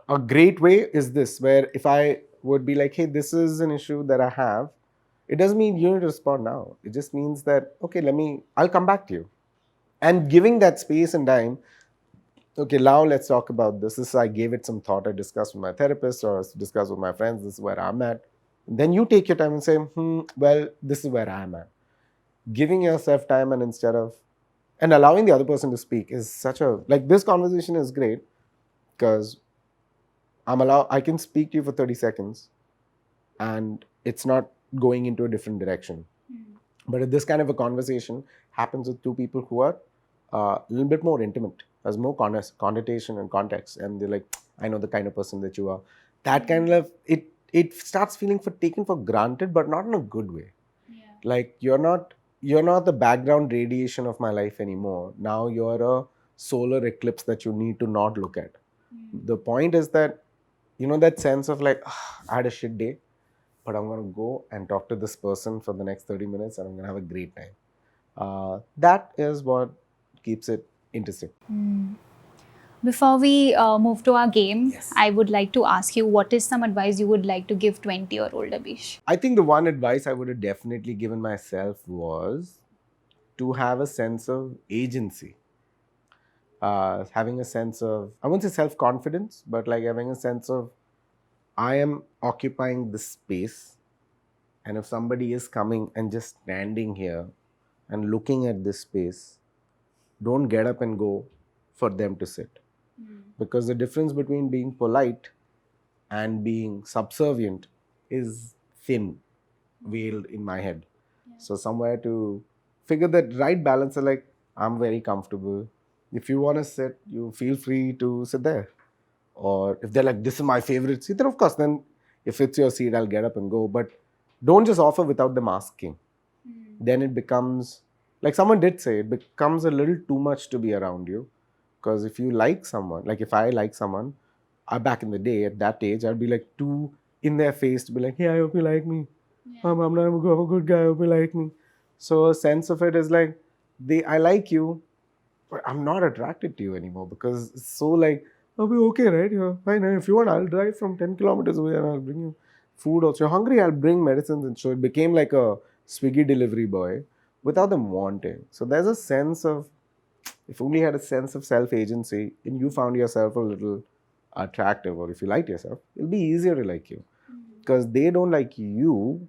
A great way is this, where if I would be like, hey, this is an issue that I have, it doesn't mean you need to respond now. It just means that, okay, I'll come back to you. And giving that space and time, okay, now let's talk about this. I gave it some thought. I discussed with my therapist or discussed with my friends. This is where I'm at. Then you take your time and say, well, this is where I'm at. Giving yourself time and allowing the other person to speak is such a, like, this conversation is great because I can speak to you for 30 seconds and it's not going into a different direction. But if this kind of a conversation happens with two people who are a little bit more intimate, has more connotation and context, and they're like, I know the kind of person that you are. That kind of, it starts feeling taken for granted, but not in a good way. Yeah. Like you're not the background radiation of my life anymore. Now you're a solar eclipse that you need to not look at. The point is that, that sense of like, I had a shit day, but I'm going to go and talk to this person for the next 30 minutes and I'm going to have a great time. That is what keeps it interesting. Before we move to our game, Yes. I would like to ask you, what is some advice you would like to give 20-year-old Abish? I think the one advice I would have definitely given myself was to have a sense of agency. Having a sense of, I won't say self-confidence, but like having a sense of, I am occupying this space. And if somebody is coming and just standing here and looking at this space, don't get up and go for them to sit. Because the difference between being polite and being subservient is thin, veiled in my head. So somewhere to figure that right balance of like, I'm very comfortable. If you want to sit, you feel free to sit there. Or if they're like, this is my favorite seat, then of course, then if it's your seat, I'll get up and go. But don't just offer without them asking. Then it becomes, like someone did say, it becomes a little too much to be around you. Because if you like someone, like if I like someone, back in the day, at that age, I'd be like too in their face to be like, hey, I hope you like me. I'm a good guy, I hope you like me. So a sense of it is like, I like you, but I'm not attracted to you anymore because it's so like, oh, we're okay, right? You're fine. And if you want, I'll drive from 10 kilometers away and I'll bring you food. Also, you're hungry, I'll bring medicines. And so it became like a Swiggy delivery boy without them wanting. So there's a sense of, if only had a sense of self-agency and you found yourself a little attractive, or if you liked yourself, it'll be easier to like you. Because they don't like you,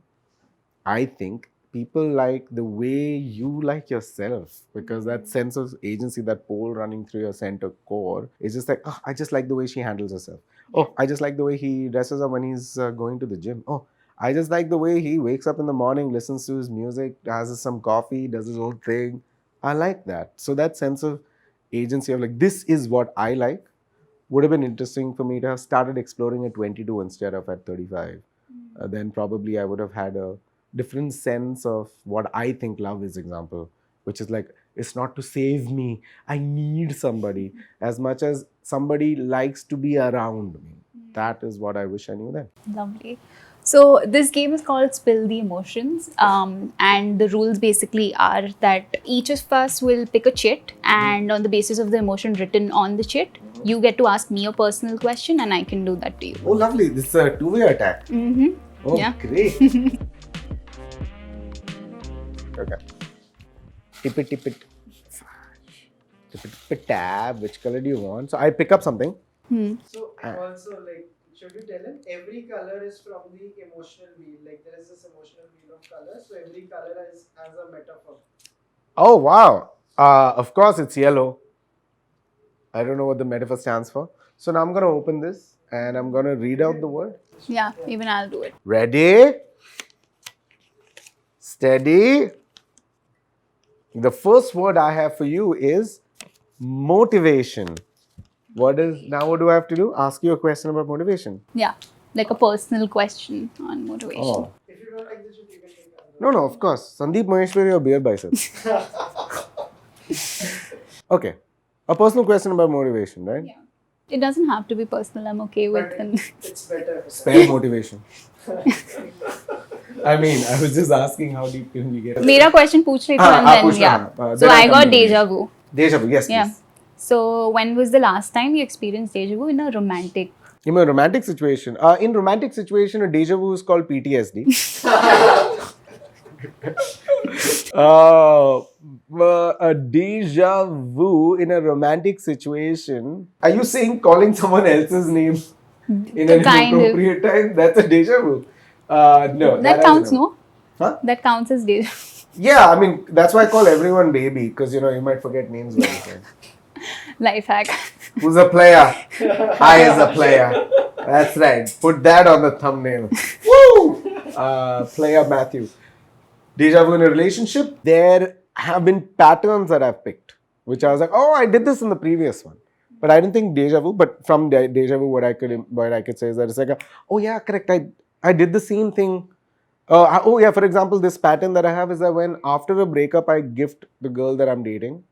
I think people like the way you like yourself, because that sense of agency, that pole running through your center core is just like, oh, I just like the way she handles herself. Oh, I just like the way he dresses up when he's going to the gym. Oh, I just like the way he wakes up in the morning, listens to his music, has some coffee, does his own thing. I like that. So that sense of agency of like, this is what I like, would have been interesting for me to have started exploring at 22 instead of at 35. Then probably I would have had a different sense of what I think love is, example, which is like, it's not to save me, I need somebody, as much as somebody likes to be around me. That is what I wish I knew then. Lovely. So this game is called Spill the Emotions, and the rules basically are that each of us will pick a chit, and on the basis of the emotion written on the chit, you get to ask me a personal question and I can do that to you. Oh, lovely. This is a two-way attack. Oh, Yeah. great. Okay. Tip it. Tip it, tab. Which color do you want? So I pick up something. So also like, should you tell him every color is from the emotional wheel? Like there is this emotional wheel of colors, so every color has a metaphor. Oh, wow. Of course, it's yellow. I don't know what the metaphor stands for. So now I'm going to open this and I'm going to read out the word. Yeah, even I'll do it. Ready? Steady. The first word I have for you is motivation. What do I have to do? Ask you a question about motivation. Yeah, like a personal question on motivation. Oh. If you don't like this, you can take another. No, of course. Sandeep Maheshwari or beer biceps? Okay. A personal question about motivation, right? Yeah. It doesn't have to be personal. I'm okay with it. It's better. Spare motivation. I mean, I was just asking how deep can we get. मेरा question पूछ रही थी and then पूछना, yeah. हाँ. So Then I come got to deja vu. Deja vu, yes, Yeah. please. So when was the last time you experienced deja vu in a romantic? In a romantic situation. In romantic situation, a deja vu is called PTSD. A deja vu in a romantic situation. Are you saying calling someone else's name in an Kind of. inappropriate time? That's a deja vu. No. That counts, no? Huh? That counts as deja. Yeah, I mean, that's why I call everyone baby, because you might forget names very fast. Life hack. Who's a player? I is a player. That's right. Put that on the thumbnail. Woo! Player Mathew. Deja vu in a relationship. There have been patterns that I've picked, which I was like, oh, I did this in the previous one. But I didn't think deja vu. But from deja vu, what I could say is that it's like, oh yeah, correct. I did the same thing. Oh yeah, for example, this pattern that I have is that when after a breakup, I gift the girl that I'm dating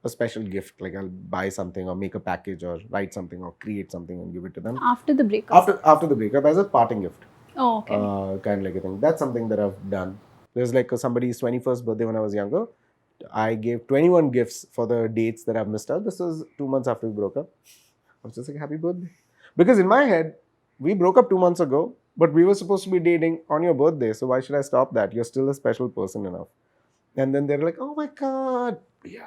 a special gift, like I'll buy something or make a package or write something or create something and give it to them. After the breakup? After the breakup as a parting gift. Oh, okay. Kind of like a thing. That's something that I've done. There's like somebody's 21st birthday when I was younger. I gave 21 gifts for the dates that I've missed out. This was 2 months after we broke up. I was just like, happy birthday. Because in my head, we broke up 2 months ago, but we were supposed to be dating on your birthday. So why should I stop that? You're still a special person enough. And then they're like, oh my God. Yeah.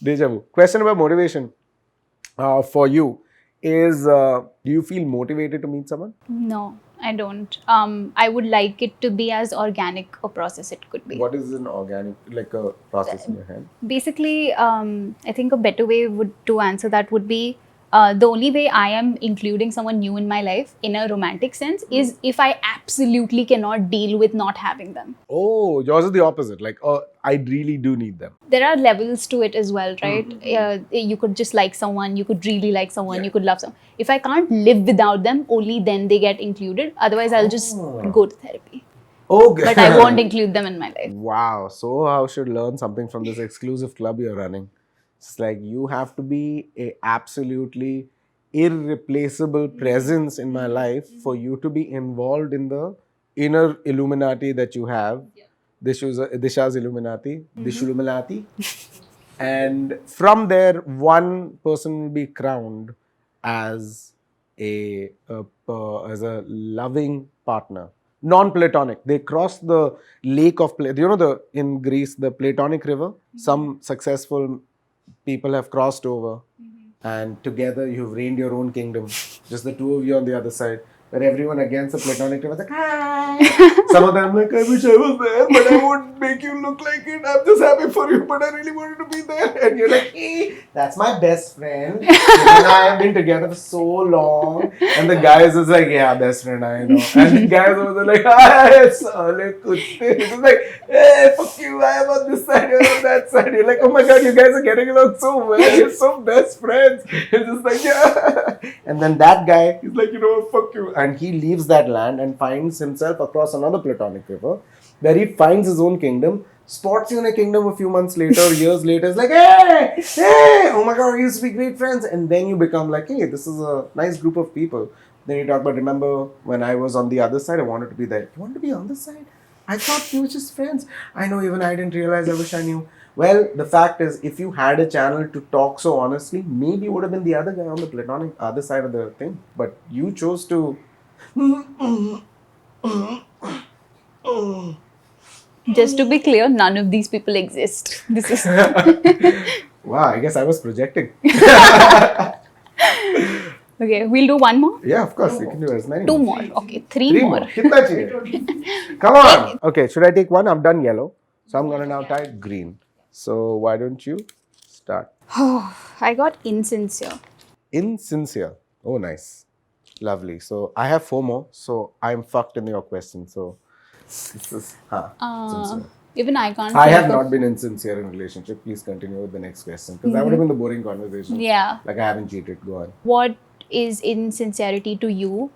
Deja vu. Question about motivation for you is, do you feel motivated to meet someone? No, I don't. I would like it to be as organic a process it could be. What is an organic, like a process in your head? Basically, I think a better way to answer that would be the only way I am including someone new in my life in a romantic sense is if I absolutely cannot deal with not having them. Oh, yours is the opposite. Like, I really do need them. There are levels to it as well, right? You could just like someone, you could really like someone, you could love someone. If I can't live without them, only then they get included. Otherwise, I'll just go to therapy. Okay. But I won't include them in my life. Wow. So I should learn something from this exclusive club you're running. It's like you have to be a absolutely irreplaceable presence in my life for you to be involved in the inner Illuminati that you have Disha's Illuminati, Dishuluminati. And from there, one person will be crowned as as a loving partner, non-platonic. They cross the lake of in Greece, the Platonic river. Some successful people have crossed over, and together you've reigned your own kingdom. Just the two of you on the other side. Where everyone against the Platonic river is like, hi. Some of them like, I wish I was there, but I won't make you look like it. I'm just happy for you, but I really wanted to be there. And you're like, hey, that's my best friend. You and I have been together for so long. And the guys is like, yeah, best friend, I know. And the guys over there like, hi, Sale Kutte. It's like, hey, fuck you, I am on this side, you're on that side. You're like, oh my god, you guys are getting along so well. You're so best friends. It's just like, yeah. And then that guy, he's like, you know what, fuck you. And he leaves that land and finds himself across another Platonic river where he finds his own kingdom, spots you in a kingdom a few months later, years later. It's like, hey, oh my god, we used to be great friends. And then you become like, hey, this is a nice group of people. Then you talk about, remember when I was on the other side, I wanted to be there. You wanted to be on the side? I thought you were just friends. I know, even I didn't realize. I wish I knew. Well, the fact is, if you had a channel to talk so honestly, maybe you would have been the other guy on the Platonic other side of the thing. But you chose to. Just to be clear, none of these people exist. This is Wow, I guess I was projecting. okay. We'll do one more. Yeah, of course, you can do as many. Two more. Okay, three Three more. more. Kitna chahiye? Come on. Okay, should I take one? I've done yellow. So I'm going to now type green. So why don't you start? I got insincere. Insincere. Oh, nice. Lovely. So I have four more. So I'm fucked in your question. So this is sincere. Even I can't. I have think of- not been insincere in a relationship. Please continue with the next question. Because that would have been the boring conversation. Yeah. Like I haven't cheated. Go on. What is insincerity to you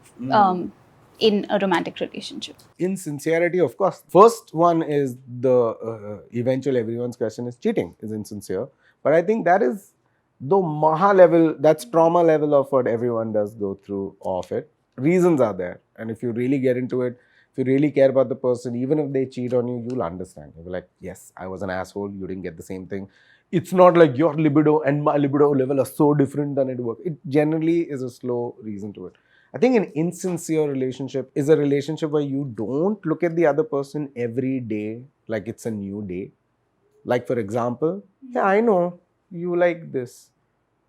in a romantic relationship? Insincerity, of course. First one is the eventual everyone's question is cheating is insincere. But I think that is the maha level, that's trauma level of what everyone does go through of it. Reasons are there. And if you really get into it, if you really care about the person, even if they cheat on you, you'll understand. You'll be like, yes, I was an asshole. You didn't get the same thing. It's not like your libido and my libido level are so different than it works. It generally is a slow reason to it. I think an insincere relationship is a relationship where you don't look at the other person every day like it's a new day. Like, for example, yeah, I know you like this.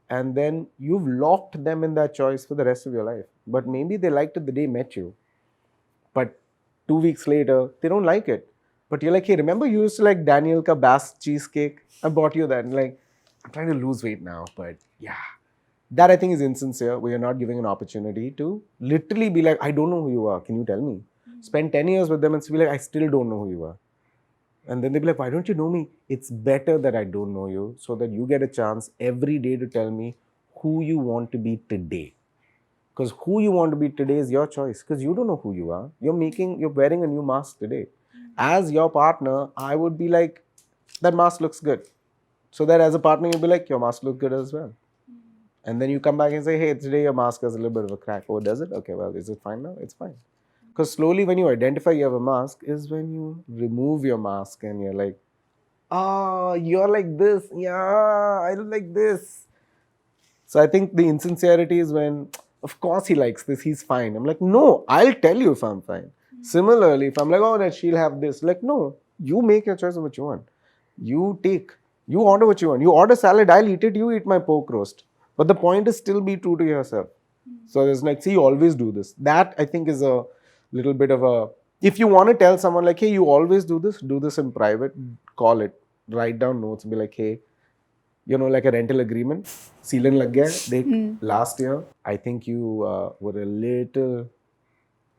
And then you've locked them in that choice for the rest of your life. But maybe they liked it the day they met you. But 2 weeks later, they don't like it. But you're like, hey, remember you used to like Daniel Ka Bass cheesecake? I bought you that. And like, I'm trying to lose weight now, but yeah. That I think is insincere, where you're not giving an opportunity to literally be like, I don't know who you are. Can you tell me? Spend 10 years with them and be like, I still don't know who you are. And then they'll be like, why don't you know me? It's better that I don't know you so that you get a chance every day to tell me who you want to be today. Because who you want to be today is your choice. Because you don't know who you are. You're wearing a new mask today. As your partner, I would be like, that mask looks good. So that as a partner, you'll be like, your mask looks good as well. And then you come back and say, hey, today your mask has a little bit of a crack. Oh, does it? Okay, well, is it fine now? It's fine. Because slowly when you identify you have a mask is when you remove your mask and you're like, oh, you're like this. Yeah, I don't like this. So I think the insincerity is when, of course he likes this, he's fine. I'm like, no, I'll tell you if I'm fine. Similarly, if I'm like, oh, that she'll have this. Like, no, you make your choice of what you want. You order what you want. You order salad, I'll eat it, you eat my pork roast. But the point is still be true to yourself. So there's like, see, you always do this. That I think is a little bit of a, if you want to tell someone like, hey, you always do this in private, call it, write down notes and be like, hey, you know, like a rental agreement, sealan lag gaya. Last year, I think you were a little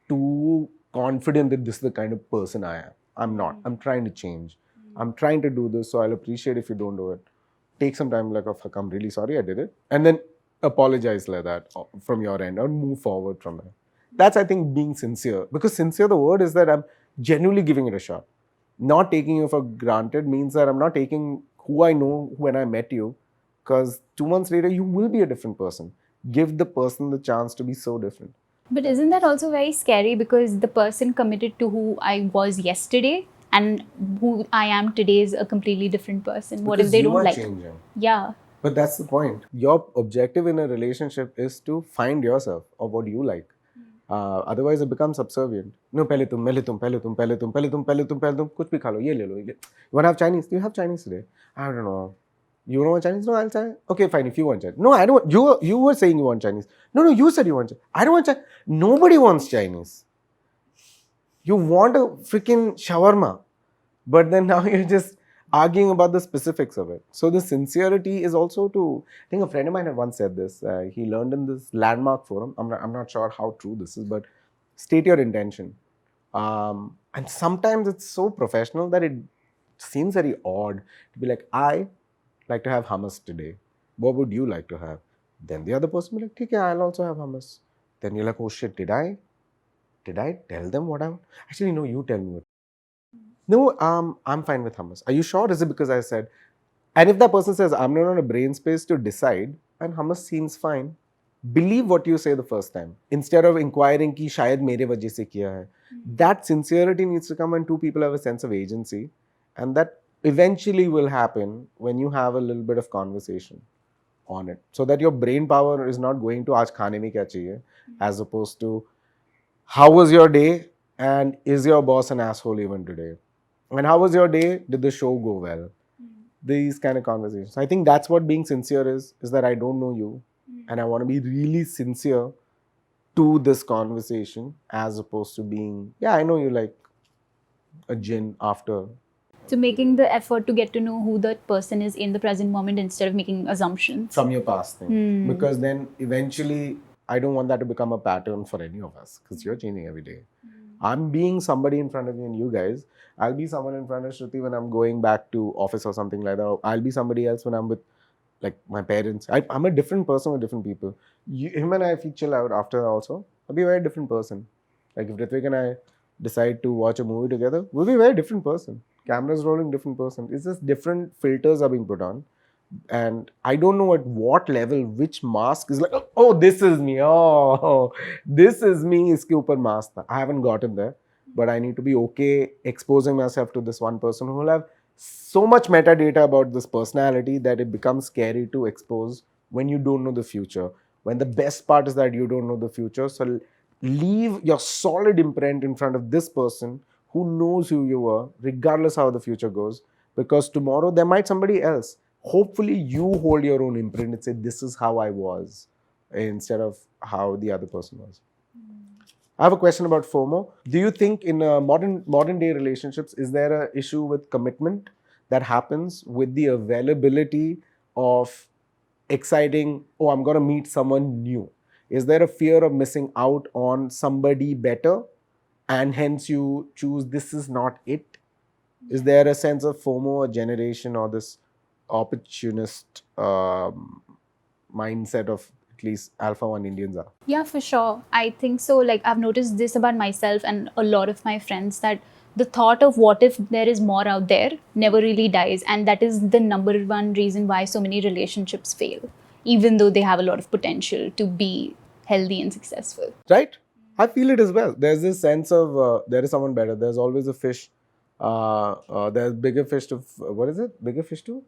too confident that this is the kind of person I am. I'm not. I'm trying to change. I'm trying to do this, so I'll appreciate if you don't do it. Take some time, like, oh, fuck, I'm really sorry I did it. And then apologize like that from your end or move forward from there. That's, I think, being sincere. Because sincere, the word is that I'm genuinely giving it a shot. Not taking you for granted means that I'm not taking who I know when I met you. Because 2 months later, you will be a different person. Give the person the chance to be so different. But isn't that also very scary because the person committed to who I was yesterday and who I am today is a completely different person. What if Because they you don't are like? changing. Yeah. But that's the point. Your objective in a relationship is to find yourself or what you like. Otherwise, it becomes subservient. No, पहले तुम, पहले तुम, पहले तुम, पहले तुम, पहले तुम, पहले तुम, पहले तुम, कुछ भी खा लो, ये ले लो. You want to have Chinese? Do you have Chinese today? I don't know. You don't want Chinese? No, I'll try. Okay, fine. If you want Chinese. No, I don't. You were saying you want Chinese. No, you said you want Chinese. I don't want Chinese. Nobody wants Chinese. You want a freaking shawarma. But then now you're just arguing about the specifics of it. So the sincerity is also to, I think a friend of mine had once said this. He learned in this landmark forum. I'm not sure how true this is, but state your intention. And sometimes it's so professional that it seems very odd to be like, I like to have hummus today. What would you like to have? Then the other person will be like, okay, I'll also have hummus. Then you're like, oh shit, did I tell them what I want? Actually, no, you tell me what. No, I'm fine with hummus. Are you sure? Is it because I said? And if that person says, I'm not on a brain space to decide, and hummus seems fine, believe what you say the first time. Instead of inquiring ki shayad mere wajah se kiya hai. That sincerity needs to come when two people have a sense of agency. And that eventually will happen when you have a little bit of conversation on it. So that your brain power is not going to aaj khane mein kya chahiye, as opposed to how was your day and is your boss an asshole even today? And how was your day? Did the show go well? These kind of conversations. I think that's what being sincere is that I don't know you and I want to be really sincere to this conversation as opposed to being, yeah, I know you like a gin after. So making the effort to get to know who that person is in the present moment instead of making assumptions. From your past thing. Because then eventually I don't want that to become a pattern for any of us because you're changing every day. I'm being somebody in front of you and you guys. I'll be someone in front of Shruti when I'm going back to office or something like that. I'll be somebody else when I'm with like my parents. I'm a different person with different people. Him and I, if we chill out after also, I'll be a very different person. Like if Ritwik and I decide to watch a movie together, we'll be a very different person. Cameras rolling, different person. It's just different filters are being put on. And I don't know at what level, which mask is like, oh, this is me. Oh, this is me. Iske upar mask tha. I haven't gotten there, but I need to be okay exposing myself to this one person who will have so much metadata about this personality that it becomes scary to expose when you don't know the future. When the best part is that you don't know the future. So leave your solid imprint in front of this person who knows who you are, regardless how the future goes. Because tomorrow there might somebody else. Hopefully you hold your own imprint and say, this is how I was, instead of how the other person was. I have a question about FOMO. Do you think in modern day relationships, is there an issue with commitment that happens with the availability of exciting, oh, I'm going to meet someone new? Is there a fear of missing out on somebody better and hence you choose this is not it? Is there a sense of FOMO, a generation, or this opportunist mindset of at least Alpha 1 Indians are? Yeah, for sure. I think so. Like, I've noticed this about myself and a lot of my friends, that the thought of what if there is more out there never really dies. And that is the number one reason why so many relationships fail, even though they have a lot of potential to be healthy and successful. Right? I feel it as well. There's this sense of there is someone better. There's always a fish. There's bigger fish to, what is it? Bigger fish to?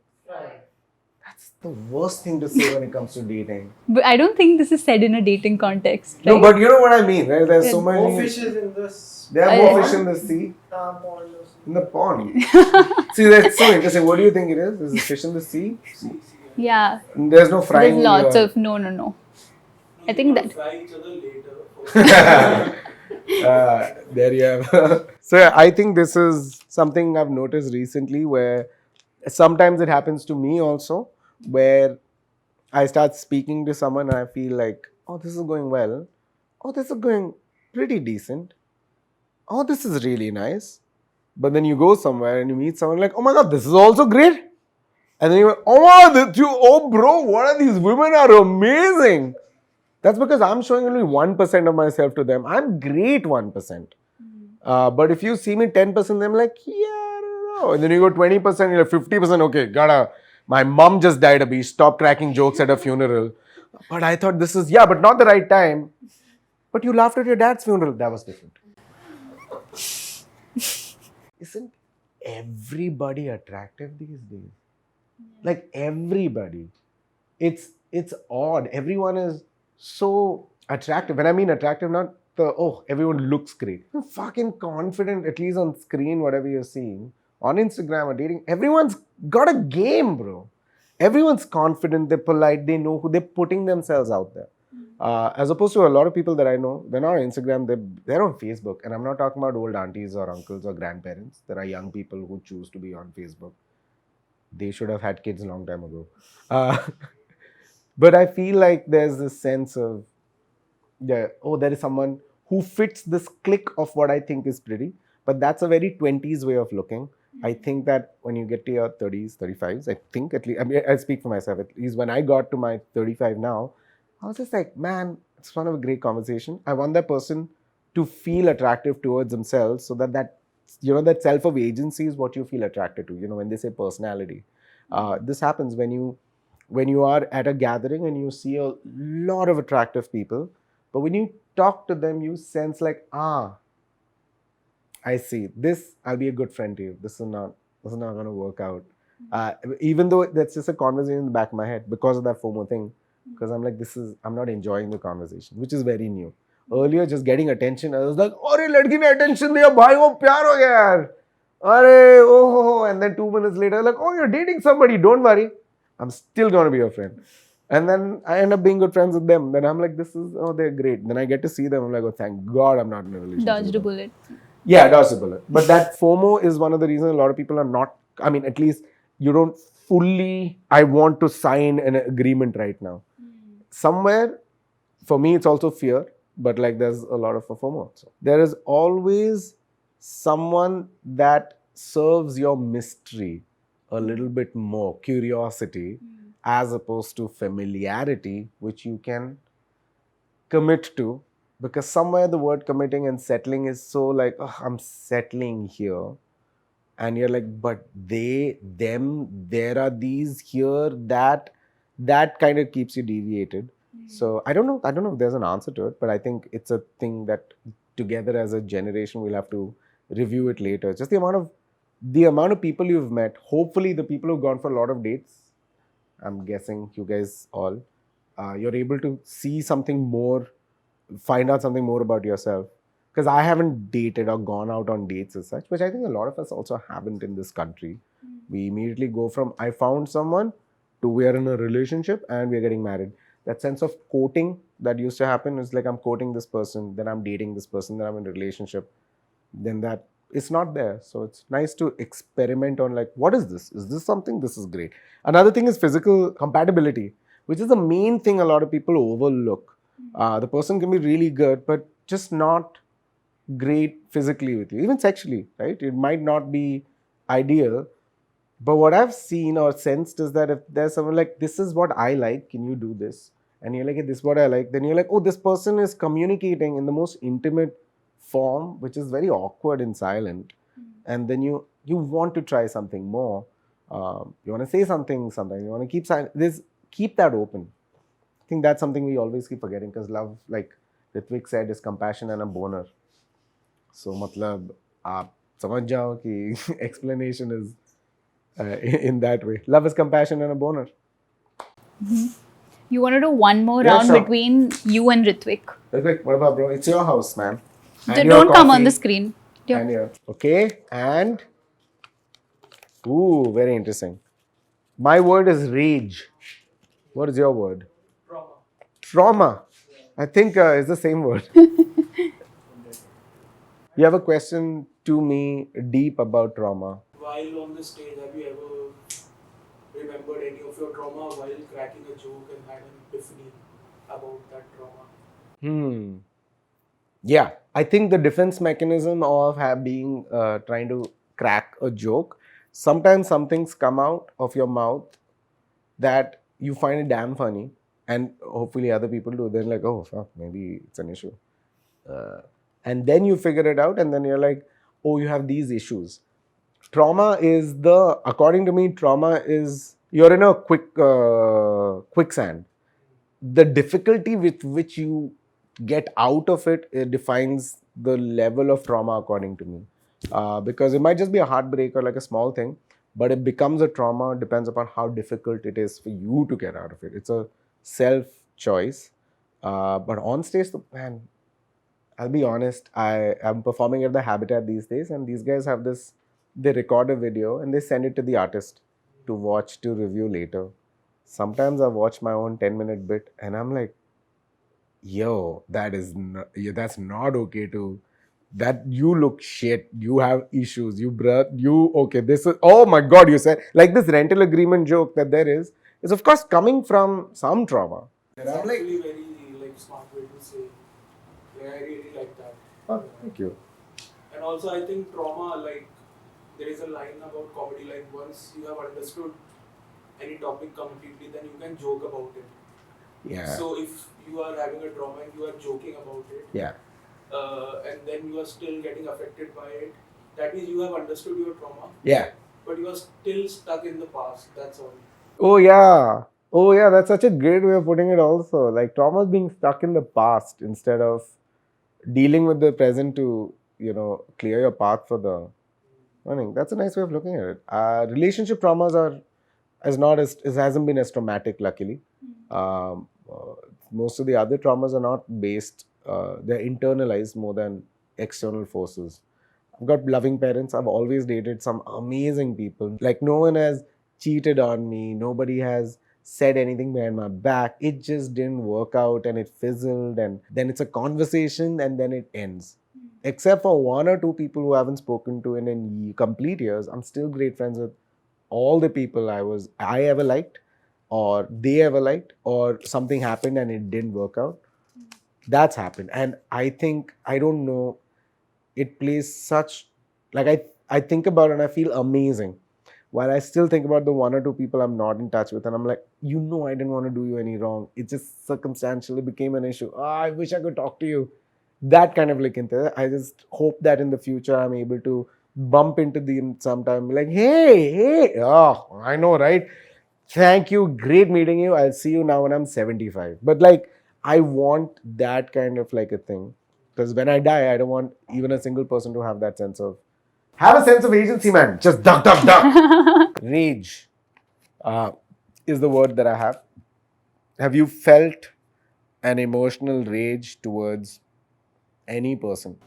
That's the worst thing to say when it comes to dating. But I don't think this is said in a dating context. Right? No, but you know what I mean, right? There's so many. More fishes in this There are more fish in the sea. pond or In the pond. See, that's so interesting. What do you think it is? Is it fish in the sea? Yeah. There's no frying. There's lots of no. I think that. Fry each other later. There you have. So I think this is something I've noticed recently where sometimes it happens to me also, where I start speaking to someone and I feel like, oh, this is going well. Oh, this is going pretty decent. Oh, this is really nice. But then you go somewhere and you meet someone like, oh my God, this is also great. And then you're like, oh bro, what are these women are amazing. That's because I'm showing only 1% of myself to them. I'm great 1%. But if you see me 10%, I'm like, yeah, I don't know. And then you go 20%, you're like 50%, okay, my mom just died, Abish. Stop cracking jokes at a funeral. But I thought this is, but not the right time. But you laughed at your dad's funeral. That was different. everybody attractive these days. Like everybody. It's odd. Everyone is so attractive. When I mean attractive, not everyone looks great. You're fucking confident, at least on screen, whatever you're seeing. On Instagram or dating, everyone's got a game, bro. Everyone's confident, they're polite, they know who they're putting themselves out there. As opposed to a lot of people that I know, they're not on Instagram, they're on Facebook. And I'm not talking about old aunties or uncles or grandparents. There are young people who choose to be on Facebook. They should have had kids a long time ago. Uh, but I feel like there's this sense of, there is someone who fits this clique of what I think is pretty. But that's a very 20s way of looking. I think that when you get to your 30s, 35s, I think at least, I mean, I speak for myself, at least when I got to my 35 now, I was just like, man, it's one of a great conversation. I want that person to feel attractive towards themselves so that that self of agency is what you feel attracted to. When they say personality, this happens when you are at a gathering and you see a lot of attractive people, but when you talk to them, you sense like, I see this. I'll be a good friend to you. This is not going to work out. Even though that's just a conversation in the back of my head because of that FOMO thing. Because I'm like, I'm not enjoying the conversation, which is very new. Earlier, just getting attention, I was like, "Arey, ladki ne attention diya, bhai, wo pyar ho gaya yaar. Arey, oh," and then 2 minutes later, like, "Oh, you're dating somebody. Don't worry, I'm still gonna be your friend." And then I end up being good friends with them. Then I'm like, they're great. Then I get to see them. I'm like, oh, thank God I'm not in a relationship. Dodged a bullet. Yeah, dodged a bullet. But that FOMO is one of the reasons a lot of people are not, I mean, at least you don't fully, I want to sign an agreement right now. Somewhere, for me, it's also fear, but like there's a lot of FOMO also. There is always someone that serves your mystery a little bit more, curiosity, as opposed to familiarity, which you can commit to. Because somewhere the word committing and settling is so like, I'm settling here. And you're like, but there are these here that kind of keeps you deviated. So I don't know if there's an answer to it, but I think it's a thing that together as a generation we'll have to review it later. Just the amount of people you've met, hopefully the people who've gone for a lot of dates, I'm guessing you guys all, you're able to see something more, find out something more about yourself. Because I haven't dated or gone out on dates as such, which I think a lot of us also haven't in this country. We immediately go from I found someone to we are in a relationship and we are getting married. That sense of courting that used to happen is like I'm courting this person, then I'm dating this person, then I'm in a relationship. Then that is not there. So it's nice to experiment on like, what is this? Is this something? This is great. Another thing is physical compatibility, which is the main thing a lot of people overlook. The person can be really good, but just not great physically with you, even sexually, right? It might not be ideal, but what I've seen or sensed is that if there's someone like, this is what I like, can you do this? And you're like, hey, this is what I like. Then you're like, oh, this person is communicating in the most intimate form, which is very awkward and silent. And then you want to try something more. You want to say something sometimes. You want to keep silent. Keep that open. I think that's something we always keep forgetting because love, like Ritwik said, is compassion and a boner. So, matlab, aap samajh jao ki explanation is in that way. Love is compassion and a boner. You want to do one more Yeah, round sure. between you and Ritwik? Ritwik, what about, bro? It's your house, man. Don't come on the screen. Yeah. And your, okay, and ooh, very interesting. My word is rage. What is your word? Trauma. Trauma. I think it's the same word. You have a question to me deep about trauma. While on the stage, have you ever remembered any of your trauma while cracking a joke and had an epiphany about that trauma? Yeah, I think the defense mechanism of trying to crack a joke, sometimes some things come out of your mouth that you find it damn funny, and hopefully other people do. Then like, oh fuck, maybe it's an issue, and then you figure it out, and then you're like, oh, you have these issues. Trauma is according to me, trauma is you're in a quicksand. The difficulty with which you get out of it, defines the level of trauma according to me. Because it might just be a heartbreak or like a small thing, but it becomes a trauma. Depends upon how difficult it is for you to get out of it. It's a self choice. But on stage, man, I'll be honest, I am performing at the Habitat these days, and these guys have this, they record a video and they send it to the artist to watch, to review later. Sometimes I watch my own 10-minute bit and I'm like, yo, that's not okay to, that you look shit, you have issues, okay, this is, oh my God, you said, like this rental agreement joke that there is of course coming from some trauma. It's actually very like smart way to say. Yeah, I really like that. Oh, thank you. And also, I think trauma, like, there is a line about comedy, like, once you have understood any topic completely, then you can joke about it. Yeah. So, if you are having a trauma and you are joking about it, Yeah. And then you are still getting affected by it, that means you have understood your trauma, Yeah. but you are still stuck in the past. That's all. Oh yeah. Oh yeah, that's such a great way of putting it also. Like trauma is being stuck in the past instead of dealing with the present to, clear your path for the running. That's a nice way of looking at it. Relationship traumas are it hasn't been as traumatic, luckily. Most of the other traumas are not based, they're internalized more than external forces. I've got loving parents. I've always dated some amazing people. Like, no one has cheated on me. Nobody has said anything behind my back. It just didn't work out and it fizzled. And then it's a conversation and then it ends. Except for one or two people who I haven't spoken to in complete years, I'm still great friends with all the people I ever liked, or they ever liked, or something happened and it didn't work out. That's happened. And I think, I don't know, it plays such, like I think about it and I feel amazing. While I still think about the one or two people I'm not in touch with, and I'm like, I didn't want to do you any wrong. It just circumstantially became an issue. I wish I could talk to you. That kind of like, I just hope that in the future I'm able to bump into them sometime, like, hey, oh, I know, right? Thank you, great meeting you. I'll see you now when I'm 75. But like, I want that kind of like a thing. Because when I die, I don't want even a single person to have that sense of, have a sense of agency, man. Just duck, duck, duck. Rage is the word that I have. Have you felt an emotional rage towards any person?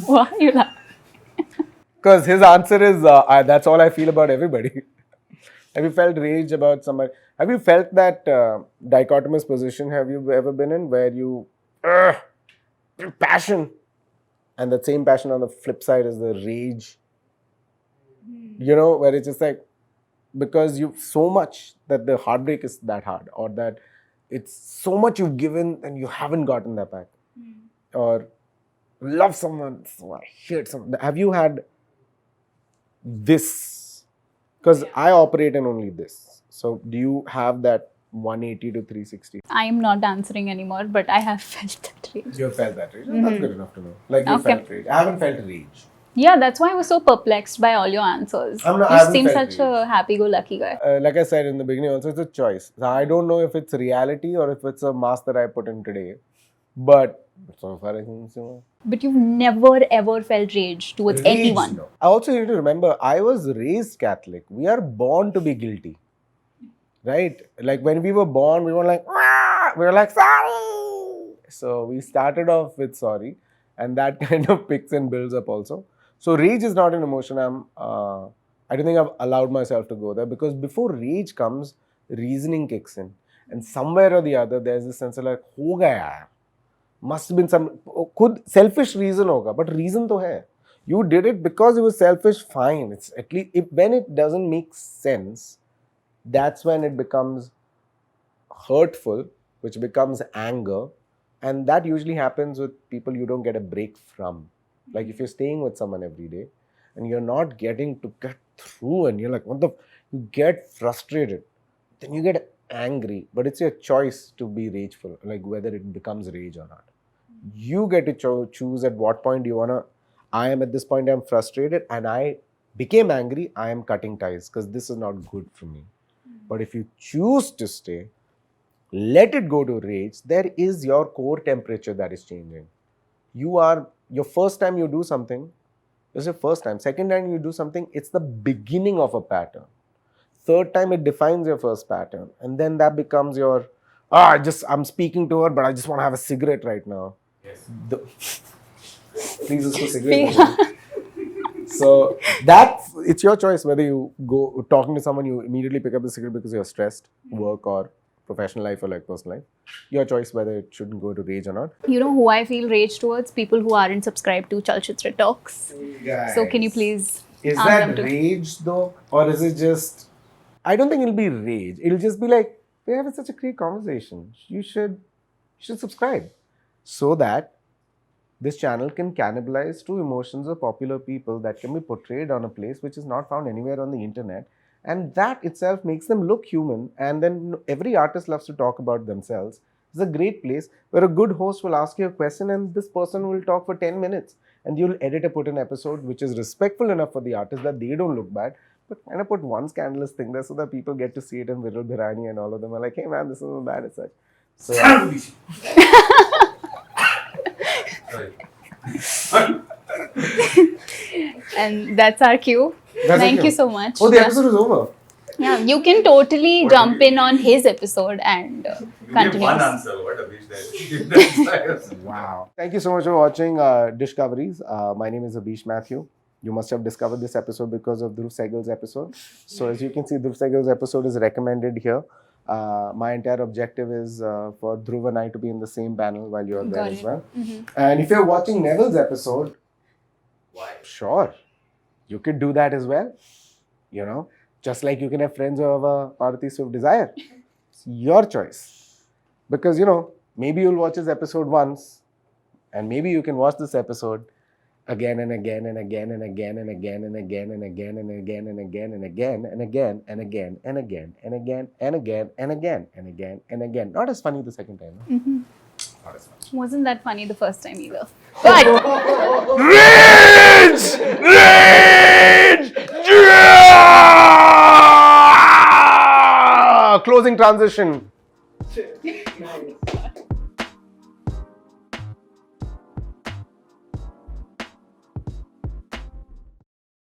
Why are you laughing? Because his answer is, that's all I feel about everybody. Have you felt rage about somebody? Have you felt that dichotomous position have you ever been in where you, passion, and that same passion on the flip side is the rage? Where it's just like, because you so much that the heartbreak is that hard, or that it's so much you've given and you haven't gotten that back. Or love someone, so I hate someone. Have you had this? Because I operate in only this. So do you have that 180 to 360? I'm not answering anymore, but I have felt that rage. You have felt that rage? That's good enough to know. Like you Okay. felt rage. I haven't felt rage. Yeah, that's why I was so perplexed by all your answers. I You haven't seem felt such a happy-go-lucky guy. Like I said in the beginning also, it's a choice. I don't know if it's reality or if it's a mask that I put in today. But so far I think so. But you've never ever felt rage towards anyone. No. I also need to remember, I was raised Catholic. We are born to be guilty. Right? Like when we were born, we were like, "Wah!" We were like, sorry. So we started off with sorry. And that kind of picks and builds up also. So rage is not an emotion. I don't think I've allowed myself to go there, because before rage comes, reasoning kicks in. And somewhere or the other, there's this sense of like, ho gaya yaar. Must have been some selfish reason hoga, but reason to hai. You did it because it was selfish, fine. It's at least when it doesn't make sense, that's when it becomes hurtful, which becomes anger. And that usually happens with people you don't get a break from. Like if you're staying with someone every day and you're not getting to get through and you're like, you get frustrated, then you get angry. But it's your choice to be rageful, like whether it becomes rage or not. You get to choose at what point you want to, I am at this point, I'm frustrated and I became angry, I am cutting ties because this is not good for me. But if you choose to stay, let it go to rage, there is your core temperature that is changing. Your first time you do something, It's the first time. Second time you do something, it's the beginning of a pattern. Third time it defines your first pattern. And then that becomes your, I'm speaking to her, but I just want to have a cigarette right now. Yes. Please usko cigarette. So it's your choice whether you go talking to someone, you immediately pick up the cigarette because you're stressed, work or professional life or like personal life. Your choice whether it shouldn't go to rage or not. You know who I feel rage towards? People who aren't subscribed to Chalchitra Talks. Guys, So can you please is ask that them to? rage though? Or is it just, I don't think it'll be rage. It'll just be like, we're having such a great conversation. You should subscribe. So that this channel can cannibalize true emotions of popular people that can be portrayed on a place which is not found anywhere on the internet. And that itself makes them look human. And then every artist loves to talk about themselves. It's a great place where a good host will ask you a question and this person will talk for 10 minutes. And you'll edit or put an episode which is respectful enough for the artist that they don't look bad. But kind of put one scandalous thing there so that people get to see it and Viral Bhirani and all of them are like, hey man, this isn't bad as such. So, And that's our cue. Thank you so much. Oh, the episode is over. Yeah, you can totally jump in on his episode and continue. One answer, what Abish said. Wow. Thank you so much for watching Dishcoveries. My name is Abish Mathew. You must have discovered this episode because of Dhruv Sehgal's episode. So as you can see, Dhruv Sehgal's episode is recommended here. My entire objective is for Dhruv and I to be in the same panel while you're there Got as it. well. And if you're watching Neville's episode, Why? sure, you could do that as well. You know, just like you can have friends who have a Maruti Swift Desire. It's your choice. Because, you know, maybe you'll watch his episode once and maybe you can watch this episode again and again and again and again and again and again and again and again and again and again and again and again and again and again and again and again and again and again. Not as funny the second time. No? Not as funny. Wasn't that funny the first time either. But Closing transition. Nice.